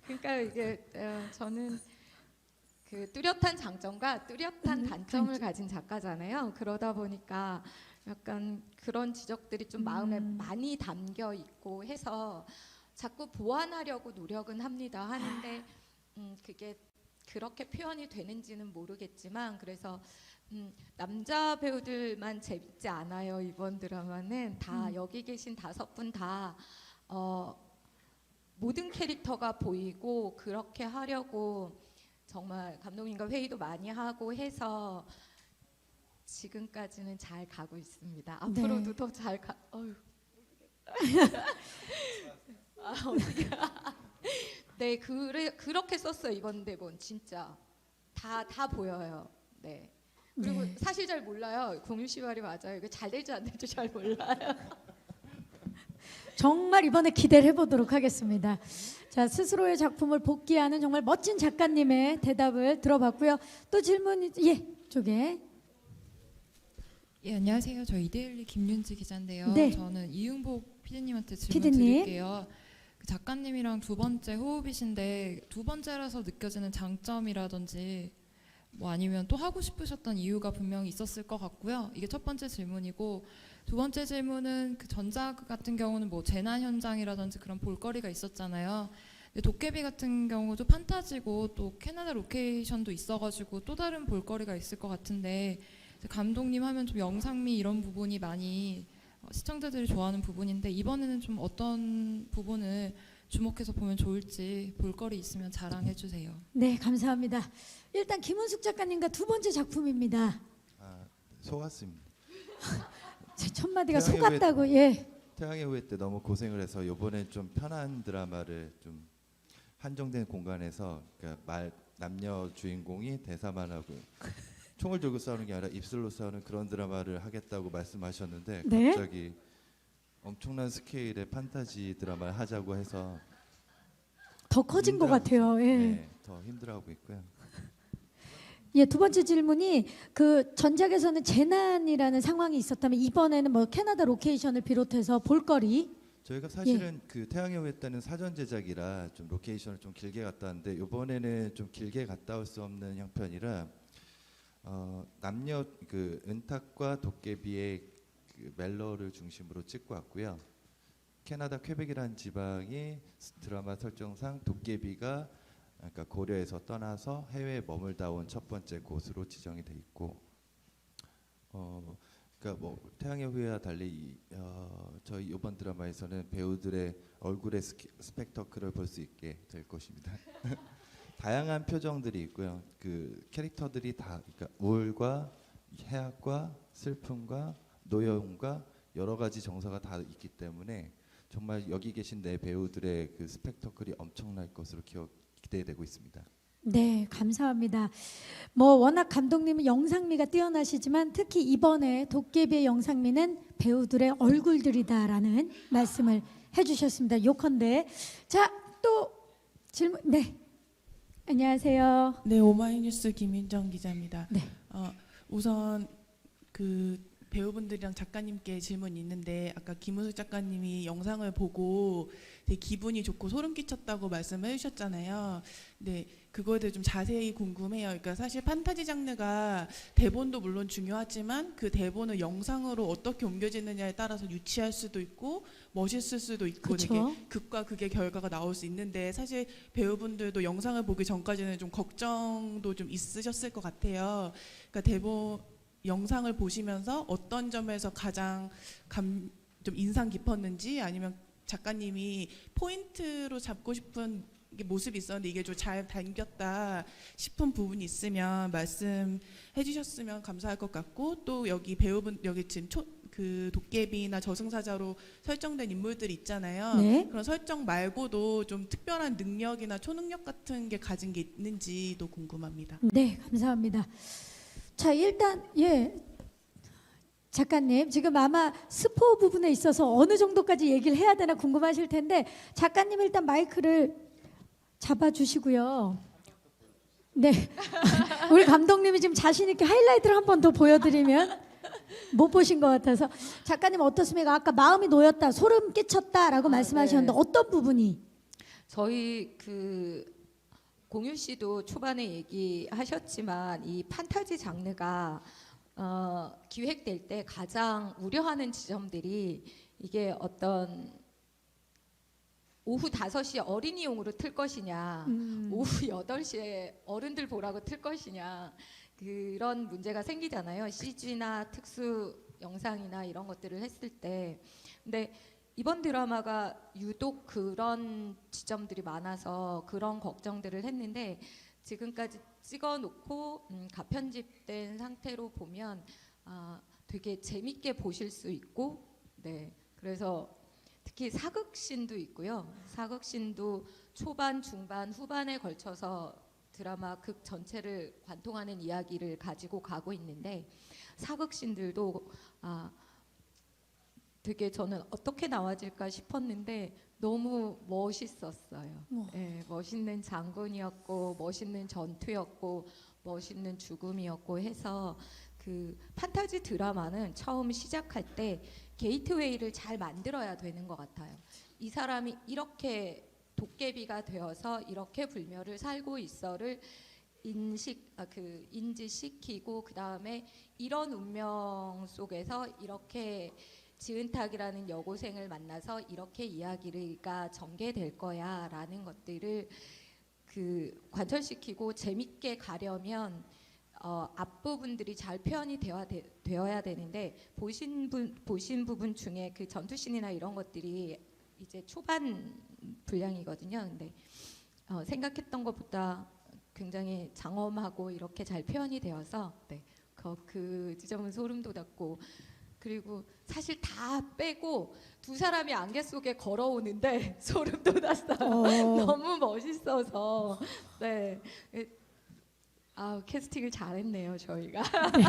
그러니까 이게 저는 그 뚜렷한 장점과 뚜렷한 단점을 가진 작가잖아요. 그러다 보니까 약간 그런 지적들이 좀 마음에 많이 담겨 있고 해서 자꾸 보완하려고 노력은 합니다. 하는데 그게 그렇게 표현이 되는지는 모르겠지만 그래서 남자 배우들만 재밌지 않아요. 이번 드라마는 다 여기 계신 5분 다 모든 캐릭터가 보이고 그렇게 하려고 정말 감독님과 회의도 많이 하고 해서 지금까지는 잘 가고 있습니다. 앞으로도 더 잘 가. 네, 그렇게 썼어요. 이번 대본 진짜 다 보여요. 네. 그리고 사실 잘 몰라요. 공유 씨 말이 맞아요. 이거 잘 될지 안 될지 잘 몰라요. 정말 이번에 기대를 해보도록 하겠습니다. 자, 스스로의 작품을 복귀하는 정말 멋진 작가님의 대답을 들어봤고요. 또 질문 쪽에. 안녕하세요. 저 이데일리 김윤지 기자인데요. 네. 저는 이응복 PD님한테 질문 PD님. 드릴게요. 그 작가님이랑 두 번째 호흡이신데 두 번째라서 느껴지는 장점이라든지 뭐 아니면 또 하고 싶으셨던 이유가 분명히 있었을 것 같고요. 이게 첫 번째 질문이고 두 번째 질문은 그 전작 같은 경우는 뭐 재난 현장이라든지 그런 볼거리가 있었잖아요. 도깨비 같은 경우도 판타지고 또 캐나다 로케이션도 있어가지고 또 다른 볼거리가 있을 것 같은데 감독님 하면 좀 영상미 이런 부분이 많이 시청자들이 좋아하는 부분인데 이번에는 좀 어떤 부분을 주목해서 보면 좋을지 볼거리 있으면 자랑해 주세요. 네, 감사합니다. 일단 김은숙 작가님과 두 번째 작품입니다. 속았습니다. 제 첫 마디가 태양의 속았다고. 예. 태양의 후예 때 너무 고생을 해서 이번에 좀 편한 드라마를 좀 한정된 공간에서 그러니까 남녀 주인공이 대사만 하고 총을 들고 싸우는 게 아니라 입술로 싸우는 그런 드라마를 하겠다고 말씀하셨는데 네? 갑자기 엄청난 스케일의 판타지 드라마를 하자고 해서 더 커진 것 같아요. 예. 네, 더 힘들어하고 있고요. 예, 두 번째 질문이 그 전작에서는 재난이라는 상황이 있었다면 이번에는 뭐 캐나다 로케이션을 비롯해서 볼거리. 저희가 사실은 그 태양의 후예 때는 사전 제작이라 좀 로케이션을 좀 길게 갔다 왔는데 이번에는 좀 길게 갔다 올 수 없는 형편이라 남녀 그 은탁과 도깨비의 그 멜로를 중심으로 찍고 왔고요. 캐나다 퀘벡이라는 지방이 드라마 설정상 도깨비가 그러니까 고려에서 떠나서 해외에 머물다 온 첫 번째 곳으로 지정이 돼 있고, 그러니까 뭐 태양의 후예와 달리 저희 이번 드라마에서는 배우들의 얼굴의 스펙터클을 볼 수 있게 될 것입니다. 다양한 표정들이 있고요. 그 캐릭터들이 다 그러니까 우울과 해악과 슬픔과 노여움과 여러 가지 정서가 다 있기 때문에 정말 여기 계신 네 배우들의 그 스펙터클이 엄청날 것으로 기대되고 있습니다. 네, 감사합니다. 뭐 워낙 감독님은 영상미가 뛰어나시지만 특히 이번에 도깨비의 영상미는 배우들의 얼굴들이다라는 말씀을 해주셨습니다. 요컨대 자, 또 질문. 네, 안녕하세요. 네, 오마이뉴스 김윤정 기자입니다. 네. 우선 그 배우분들이랑 작가님께 질문이 있는데 아까 김은숙 작가님이 영상을 보고 되게 기분이 좋고 소름 끼쳤다고 말씀을 해주셨잖아요. 네, 그거에 대해 좀 자세히 궁금해요. 그러니까 사실 판타지 장르가 대본도 물론 중요하지만 그 대본을 영상으로 어떻게 옮겨지느냐에 따라서 유치할 수도 있고 멋있을 수도 있고 그쵸? 되게 극과 극의 결과가 나올 수 있는데 사실 배우분들도 영상을 보기 전까지는 좀 걱정도 좀 있으셨을 것 같아요. 그러니까 대본 영상을 보시면서 어떤 점에서 가장 좀 인상 깊었는지 아니면 작가님이 포인트로 잡고 싶은 모습이 있었는데 이게 좀 잘 담겼다 싶은 부분이 있으면 말씀해 주셨으면 감사할 것 같고 또 여기 배우분 여기 지금 그 도깨비나 저승사자로 설정된 인물들이 있잖아요. 네. 그런 설정 말고도 좀 특별한 능력이나 초능력 같은 게 가진 게 있는지도 궁금합니다. 네, 감사합니다. 자, 일단 예, 작가님 지금 아마 스포 부분에 있어서 어느 정도까지 얘기를 해야 되나 궁금하실 텐데 작가님 일단 마이크를 잡아주시고요. 네, 우리 감독님이 지금 자신 있게 하이라이트를 한 번 더 보여드리면 못 보신 것 같아서 작가님 어떻습니까? 아까 마음이 놓였다, 소름 끼쳤다라고 말씀하셨는데 네. 어떤 부분이? 저희 그 공유 씨도 초반에 얘기하셨지만 이 판타지 장르가 기획될 때 가장 우려하는 지점들이 이게 어떤 오후 5시에 어린이용으로 틀 것이냐 오후 8시에 어른들 보라고 틀 것이냐 그런 문제가 생기잖아요. CG나 특수 영상이나 이런 것들을 했을 때. 근데 이번 드라마가 유독 그런 지점들이 많아서 그런 걱정들을 했는데 지금까지 찍어놓고 가편집된 상태로 보면 되게 재밌게 보실 수 있고 네, 그래서 특히 사극신도 있고요. 사극신도 초반, 중반, 후반에 걸쳐서 드라마 극 전체를 관통하는 이야기를 가지고 가고 있는데 사극신들도 되게 저는 어떻게 나와질까 싶었는데 너무 멋있었어요. 네, 멋있는 장군이었고 멋있는 전투였고 멋있는 죽음이었고 해서 그 판타지 드라마는 처음 시작할 때 게이트웨이를 잘 만들어야 되는 것 같아요. 이 사람이 이렇게 도깨비가 되어서 이렇게 불멸을 살고 있어를 인지시키고 그 다음에 이런 운명 속에서 이렇게 지은탁이라는 여고생을 만나서 이렇게 이야기가 전개될 거야라는 것들을 그 관철시키고 재밌게 가려면 앞부분들이 잘 표현이 되어야 되는데 보신 부분 중에 그 전투씬이나 이런 것들이 이제 초반 분량이거든요. 근데 생각했던 것보다 굉장히 장엄하고 이렇게 잘 표현이 되어서 네, 그 지점은 소름 돋았고, 그리고 사실 다 빼고 두 사람이 안개 속에 걸어오는데 소름 돋았어요. 너무 멋있어서. 네. 캐스팅을 잘했네요 저희가. 네.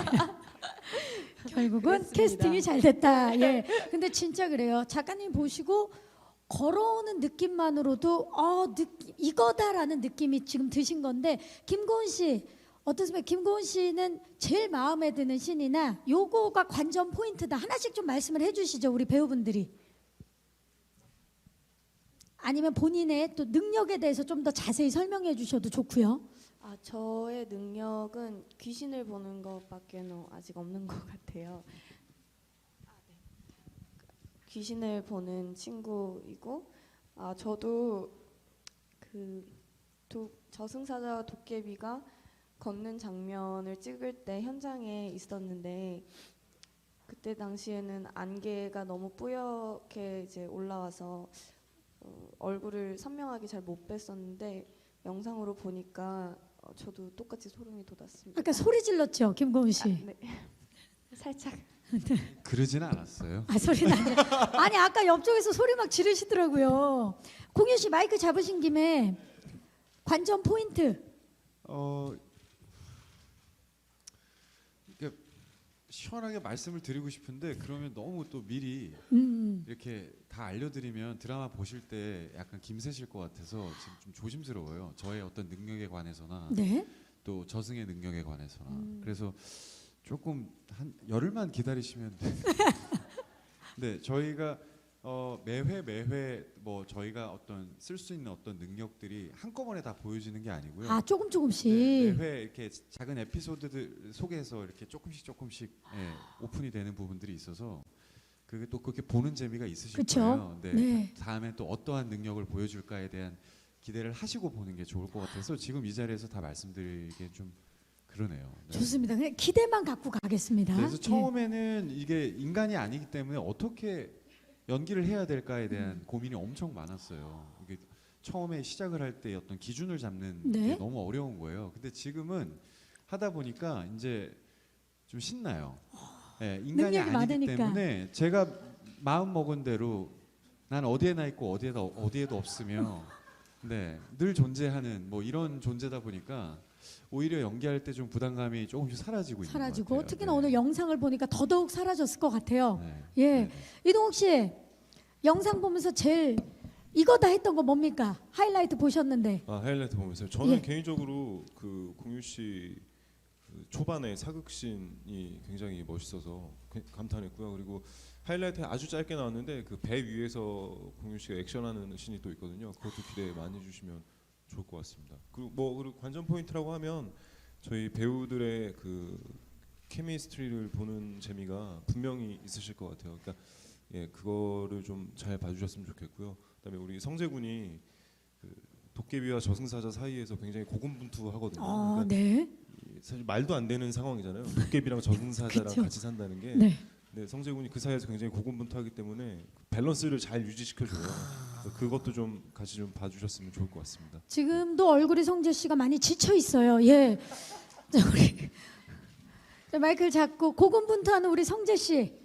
결국은 그렇습니다. 캐스팅이 잘 됐다. 예. 근데 진짜 그래요. 작가님 보시고 걸어오는 느낌만으로도 이거다라는 느낌이 지금 드신 건데, 김고은 씨 어떻습니까? 김고은 씨는 제일 마음에 드는 씬이나 요거가 관전 포인트다, 하나씩 좀 말씀을 해주시죠, 우리 배우분들이. 아니면 본인의 또 능력에 대해서 좀 더 자세히 설명해 주셔도 좋고요. 저의 능력은 귀신을 보는 것밖에는 아직 없는 것 같아요. 귀신을 보는 친구이고, 저도 그 저승사자와 도깨비가 걷는 장면을 찍을 때 현장에 있었는데, 그때 당시에는 안개가 너무 뿌옇게 이제 올라와서 얼굴을 선명하게 잘 못 뵀었는데, 영상으로 보니까 저도 똑같이 소름이 돋았습니다. 아까 소리 질렀죠, 김고은 씨? 네. 살짝. 그러지는 않았어요. 소리 나죠. 아니 아까 옆쪽에서 소리 막 지르시더라고요. 공유 씨 마이크 잡으신 김에 관전 포인트. 그러니까 시원하게 말씀을 드리고 싶은데 그러면 너무 또 미리 이렇게 다 알려드리면 드라마 보실 때 약간 김새실 것 같아서 지금 좀 조심스러워요. 저의 어떤 능력에 관해서나 네. 또 저승의 능력에 관해서나. 그래서 조금 한 열흘만 기다리시면 돼요. 네, 저희가 매회 뭐 저희가 어떤 쓸 수 있는 어떤 능력들이 한꺼번에 다 보여지는 게 아니고요. 조금씩. 네, 매회 이렇게 작은 에피소드들 속에서 이렇게 조금씩 오픈이 되는 부분들이 있어서 그게 또 그렇게 보는 재미가 있으실 그쵸? 거예요. 네. 네. 다음에 또 어떠한 능력을 보여줄까에 대한 기대를 하시고 보는 게 좋을 것 같아서 지금 이 자리에서 다 말씀드리기엔 좀 그러네요. 네. 좋습니다. 그냥 기대만 갖고 가겠습니다. 그래서 처음에는 이게 인간이 아니기 때문에 어떻게 연기를 해야 될까에 대한 고민이 엄청 많았어요. 이게 처음에 시작을 할 때 어떤 기준을 잡는 네. 게 너무 어려운 거예요. 근데 지금은 하다 보니까 이제 좀 신나요. 네, 인간이 능력이 아니기 많으니까. 때문에 제가 마음 먹은 대로 난 어디에나 있고 어디에도 없으며 네, 늘 존재하는 뭐 이런 존재다 보니까 오히려 연기할 때 좀 부담감이 조금씩 사라지고 있는 것 같아요. 특히나 네. 오늘 영상을 보니까 더더욱 사라졌을 것 같아요. 네. 예, 네. 이동욱 씨 영상 보면서 제일 이거다 했던 거 뭡니까? 하이라이트 보셨는데. 하이라이트 보면서요. 저는 예. 개인적으로 그 공유 씨 그 초반에 사극신이 굉장히 멋있어서 감탄했고요. 그리고 하이라이트에 아주 짧게 나왔는데 그 배 위에서 공유 씨가 액션하는 씬이 또 있거든요. 그것도 기대 많이 해주시면 좋을 것 같습니다. 그리고 관전 포인트라고 하면 저희 배우들의 그 케미스트리를 보는 재미가 분명히 있으실 것 같아요. 그러니까 그거를 좀 잘 봐주셨으면 좋겠고요. 그다음에 우리 성재군이 그 도깨비와 저승사자 사이에서 굉장히 고군분투하거든요. 그러니까 네. 사실 말도 안 되는 상황이잖아요. 도깨비랑 저승사자랑 그쵸. 같이 산다는 게. 네. 네, 성재군이 그 사이에서 굉장히 고군분투하기 때문에 밸런스를 잘 유지시켜줘요. 그것도 좀 같이 좀 봐주셨으면 좋을 것 같습니다. 지금도 얼굴이 성재 씨가 많이 지쳐 있어요. 예. 자, 우리 마이크를 잡고 고군분투하는 우리 성재 씨.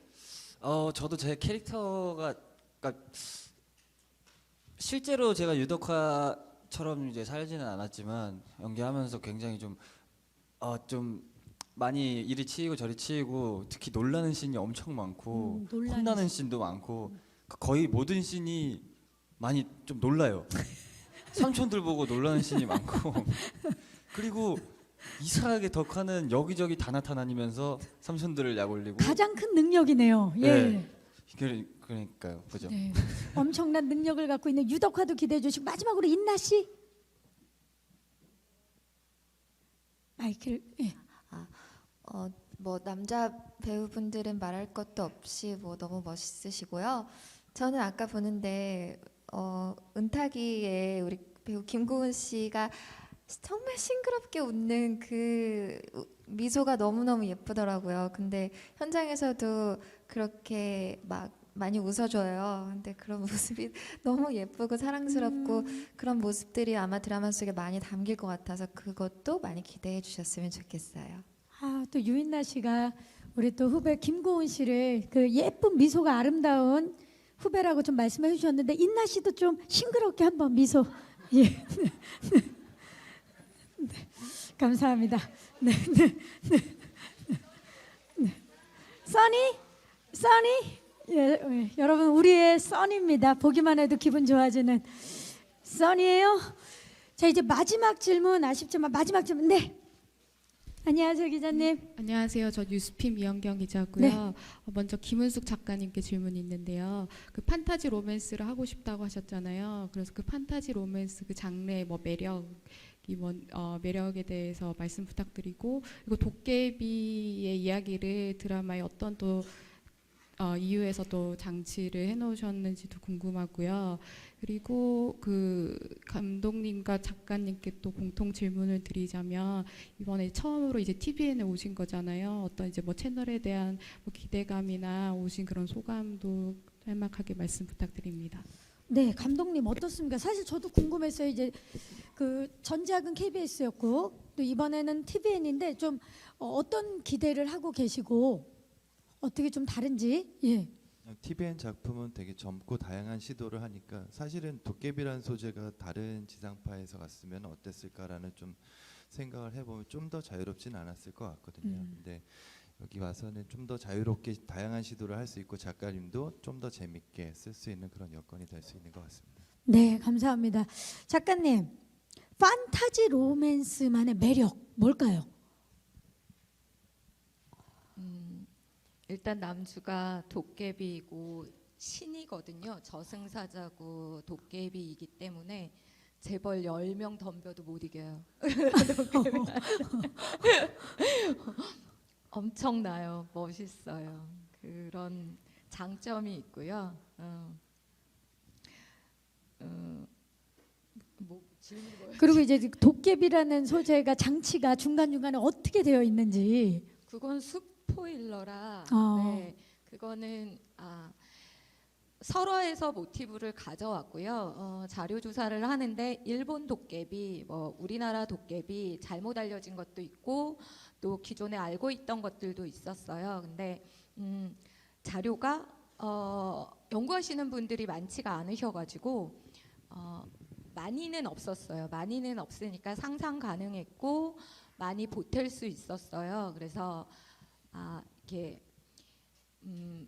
저도 제 캐릭터가 그러니까 실제로 제가 유덕화처럼 이제 살지는 않았지만 연기하면서 굉장히 좀 많이 이리 치이고 저리 치이고 특히 놀라는 씬이 엄청 많고 혼나는 씬도 많고 거의 모든 씬이 많이 좀 놀라요. 삼촌들 보고 놀라는 씬이 많고 그리고 이상하게 덕화는 여기저기 다 나타다니면서 삼촌들을 약올리고 가장 큰 능력이네요. 예. 네. 그러니까요, 그죠? 네. 엄청난 능력을 갖고 있는 유덕화도 기대해 주시고 마지막으로 인나 씨 마이크를. 예. 뭐 남자 배우분들은 말할 것도 없이 뭐 너무 멋있으시고요. 저는 아까 보는데 은타기에 우리 배우 김고은 씨가 정말 싱그럽게 웃는 그 미소가 너무너무 예쁘더라고요. 근데 현장에서도 그렇게 막 많이 웃어줘요. 근데 그런 모습이 너무 예쁘고 사랑스럽고 그런 모습들이 아마 드라마 속에 많이 담길 것 같아서 그것도 많이 기대해 주셨으면 좋겠어요. 아, 또 유인나 씨가 우리 또 후배 김고은 씨를 그 예쁜 미소가 아름다운 후배라고 좀 말씀해 주셨는데 인나 씨도 좀 싱그럽게 한번 미소. 예. 네. 감사합니다. 네, 네, 네, 네. 써니, 예, 여러분 우리의 써니입니다. 보기만 해도 기분 좋아지는 써니예요. 자, 이제 마지막 질문 아쉽지만 마지막 질문. 네. 안녕하세요, 기자님. 안녕하세요. 저 뉴스핌 이현경 기자고요. 네. 먼저 김은숙 작가님께 질문이 있는데요. 그 판타지 로맨스를 하고 싶다고 하셨잖아요. 그래서 그 판타지 로맨스 그 장르의 뭐 매력에 대해서 말씀 부탁드리고, 그리고 도깨비의 이야기를 드라마에 어떤 또 이유에서 또 장치를 해놓으셨는지도 궁금하고요. 그리고 그 감독님과 작가님께 또 공통 질문을 드리자면, 이번에 처음으로 이제 TVN에 오신 거잖아요. 어떤 이제 뭐 채널에 대한 뭐 기대감이나 오신 그런 소감도 짤막하게 말씀 부탁드립니다. 네, 감독님 어떻습니까? 사실 저도 궁금했어요. 이제 그 전작은 KBS였고 또 이번에는 TVN인데 좀 어떤 기대를 하고 계시고 어떻게 좀 다른지. 예. TVN 작품은 되게 젊고 다양한 시도를 하니까 사실은 도깨비라는 소재가 다른 지상파에서 갔으면 어땠을까라는 좀 생각을 해보면 좀 더 자유롭진 않았을 것 같거든요. 근데 여기 와서는 좀 더 자유롭게 다양한 시도를 할 수 있고 작가님도 좀 더 재밌게 쓸 수 있는 그런 여건이 될 수 있는 것 같습니다. 네, 감사합니다. 작가님, 판타지 로맨스만의 매력 뭘까요? 일단 남주가 도깨비이고 신이거든요. 저승사자고 도깨비이기 때문에 재벌 10명 덤벼도 못 이겨요. 엄청나요. 멋있어요. 그런 장점이 있고요. 질문이 뭐였지? 그리고 이제 도깨비라는 소재가 장치가 중간중간에 어떻게 되어 있는지. 그건 스포일러라. 네, 그거는 설화에서 모티브를 가져왔고요. 자료 조사를 하는데 일본 도깨비, 뭐 우리나라 도깨비 잘못 알려진 것도 있고 또 기존에 알고 있던 것들도 있었어요. 근데 자료가 연구하시는 분들이 많지가 않으셔가지고 많이는 없었어요. 많이는 없으니까 상상 가능했고 많이 보탤 수 있었어요. 그래서 이렇게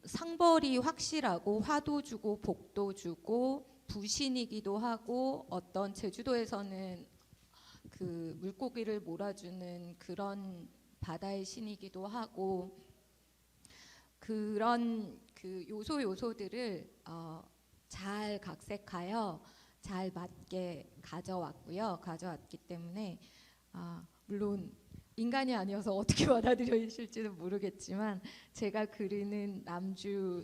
상벌이 확실하고 화도 주고 복도 주고 부신이기도 하고 어떤 제주도에서는 그 물고기를 몰아주는 그런 바다의 신이기도 하고 그런 그 요소들을 잘 각색하여 잘 맞게 가져왔기 때문에 물론 인간이 아니어서 어떻게 받아들여지실지는 모르겠지만 제가 그리는 남주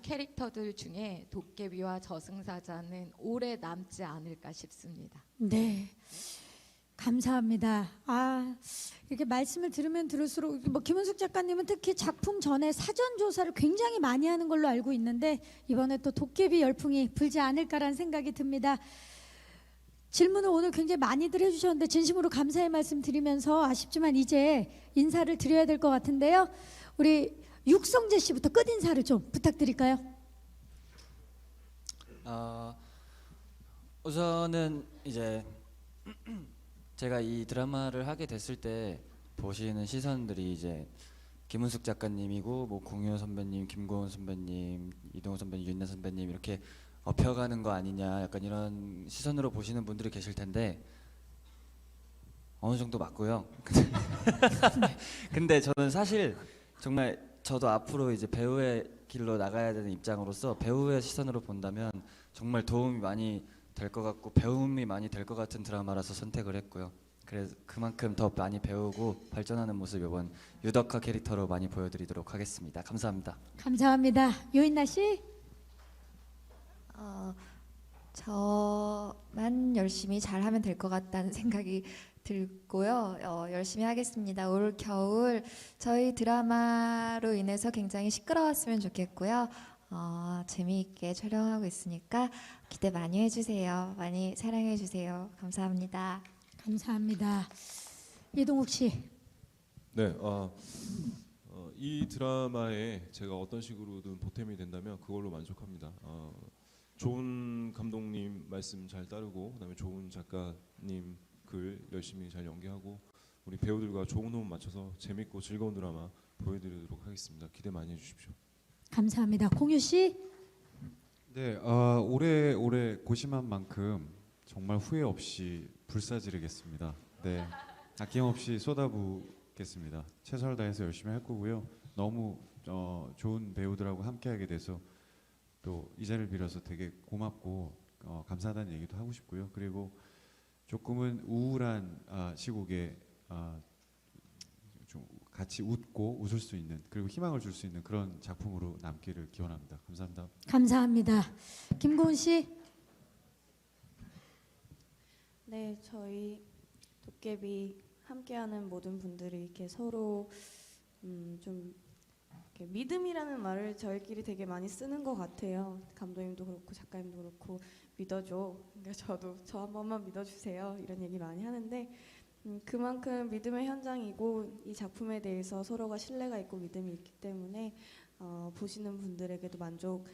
캐릭터들 중에 도깨비와 저승사자는 오래 남지 않을까 싶습니다. 네, 감사합니다. 이렇게 말씀을 들으면 들을수록 뭐 김은숙 작가님은 특히 작품 전에 사전 조사를 굉장히 많이 하는 걸로 알고 있는데 이번에 또 도깨비 열풍이 불지 않을까라는 생각이 듭니다. 질문을 오늘 굉장히 많이들 해주셨는데 진심으로 감사의 말씀 드리면서 아쉽지만 이제 인사를 드려야 될 것 같은데요. 우리 육성재 씨부터 끝 인사를 좀 부탁드릴까요? 우선은 이제 제가 이 드라마를 하게 됐을 때 보시는 시선들이 이제 김은숙 작가님이고 뭐 공유 선배님, 김고은 선배님, 이동호 선배님, 윤나 선배님 이렇게 업혀가는 거 아니냐 약간 이런 시선으로 보시는 분들이 계실 텐데 어느 정도 맞고요. 근데 저는 사실 정말 저도 앞으로 이제 배우의 길로 나가야 되는 입장으로서 배우의 시선으로 본다면 정말 도움이 많이 될 것 같고 배움이 많이 될 것 같은 드라마라서 선택을 했고요. 그래서 그만큼 더 많이 배우고 발전하는 모습 이번 유덕화 캐릭터로 많이 보여드리도록 하겠습니다. 감사합니다. 감사합니다. 요인나 씨. 저만 열심히 잘하면 될 것 같다는 생각이 들고요. 열심히 하겠습니다. 올 겨울 저희 드라마로 인해서 굉장히 시끄러웠으면 좋겠고요. 재미있게 촬영하고 있으니까 기대 많이 해주세요. 많이 사랑해주세요. 감사합니다. 감사합니다. 이동욱 씨. 네, 이 드라마에 제가 어떤 식으로든 보탬이 된다면 그걸로 만족합니다. 좋은 감독님 말씀 잘 따르고 그다음에 좋은 작가님 글 열심히 잘 연기하고 우리 배우들과 좋은 호흡 맞춰서 재밌고 즐거운 드라마 보여드리도록 하겠습니다. 기대 많이 해주십시오. 감사합니다. 공유 씨. 네, 오래 고심한 만큼 정말 후회 없이 불사지르겠습니다. 네, 아낌없이 쏟아붓겠습니다. 최선을 다해서 열심히 할 거고요. 너무 좋은 배우들하고 함께하게 돼서 또 이 자리를 빌어서 되게 고맙고 감사하다는 얘기도 하고 싶고요. 그리고 조금은 우울한 시국에 좀 같이 웃고 웃을 수 있는 그리고 희망을 줄 수 있는 그런 작품으로 남기를 기원합니다. 감사합니다. 감사합니다. 김고은 씨. 네, 저희 도깨비 함께하는 모든 분들이 이렇게 서로 좀 이렇게 믿음이라는 말을 저희끼리 되게 많이 쓰는 것 같아요. 감독님도 그렇고 작가님도 그렇고 믿어줘. 그러니까 저도 저 한 번만 믿어주세요. 이런 얘기 많이 하는데 그만큼 믿음의 현장이고 이 작품에 대해서 서로가 신뢰가 있고 믿음이 있기 때문에 보시는 분들에게도 만족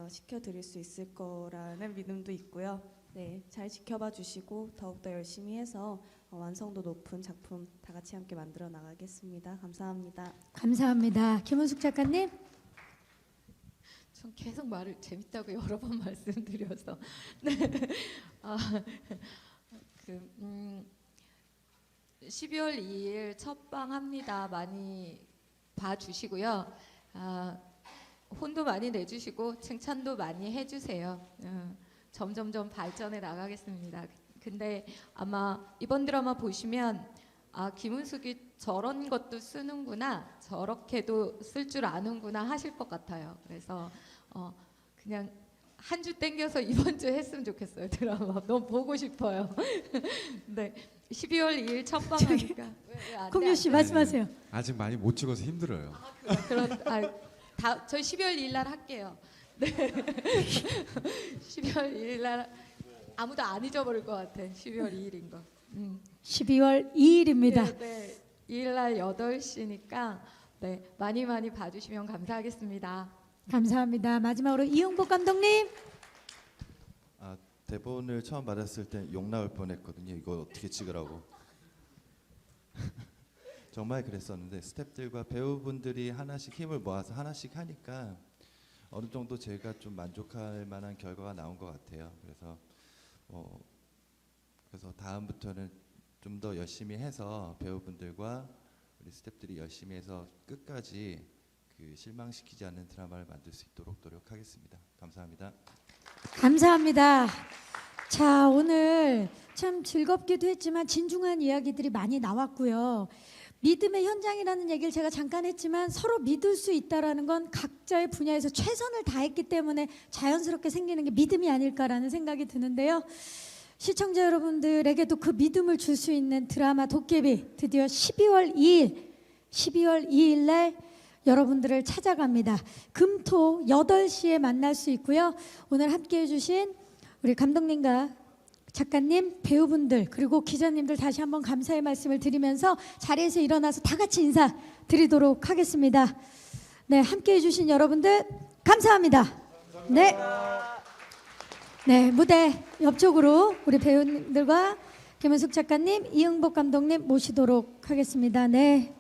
시켜드릴 수 있을 거라는 믿음도 있고요. 네, 잘 지켜봐 주시고 더욱더 열심히 해서 완성도 높은 작품 다 같이 함께 만들어 나가겠습니다. 감사합니다. 감사합니다. 김은숙 작가님. 전 계속 말을 재밌다고 여러 번 말씀드려서 네. 12월 2일 첫방 합니다. 많이 봐주시고요. 혼도 많이 내주시고 칭찬도 많이 해주세요. 점점점 발전해 나가겠습니다. 근데 아마 이번 드라마 보시면 김은숙이 저런 것도 쓰는구나, 저렇게도 쓸 줄 아는구나 하실 것 같아요. 그래서 그냥 한 주 땡겨서 이번 주에 했으면 좋겠어요. 드라마 너무 보고 싶어요. 네, 12월 2일 첫방 하니까. 공유 씨 말씀하세요. 아직 많이 못 찍어서 힘들어요. 저희 12월 2일 날 할게요. 네. 12월 2일 날 아무도 안 잊어버릴 것 같아. 12월 2일인 거. 12월 2일입니다. 네, 2일 날 8시니까 네, 많이 봐주시면 감사하겠습니다. 감사합니다. 마지막으로 이용복 감독님. 대본을 처음 받았을 때 욕 나올 뻔했거든요. 이거 어떻게 찍으라고. 정말 그랬었는데 스태프들과 배우분들이 하나씩 힘을 모아서 하나씩 하니까 어느 정도 제가 좀 만족할 만한 결과가 나온 것 같아요. 그래서 다음부터는 좀 더 열심히 해서 배우분들과 우리 스태프들이 열심히 해서 끝까지 실망시키지 않는 드라마를 만들 수 있도록 노력하겠습니다. 감사합니다. 감사합니다. 자, 오늘 참 즐겁기도 했지만 진중한 이야기들이 많이 나왔고요. 믿음의 현장이라는 얘기를 제가 잠깐 했지만 서로 믿을 수 있다라는 건 각자의 분야에서 최선을 다했기 때문에 자연스럽게 생기는 게 믿음이 아닐까라는 생각이 드는데요. 시청자 여러분들에게도 그 믿음을 줄 수 있는 드라마 도깨비 드디어 12월 2일 날 여러분들을 찾아갑니다. 금토 8시에 만날 수 있고요. 오늘 함께해 주신 우리 감독님과 작가님, 배우분들 그리고 기자님들 다시 한번 감사의 말씀을 드리면서 자리에서 일어나서 다 같이 인사드리도록 하겠습니다. 네, 함께해 주신 여러분들 감사합니다. 네. 네, 무대 옆쪽으로 우리 배우님들과 김은숙 작가님, 이응복 감독님 모시도록 하겠습니다. 네.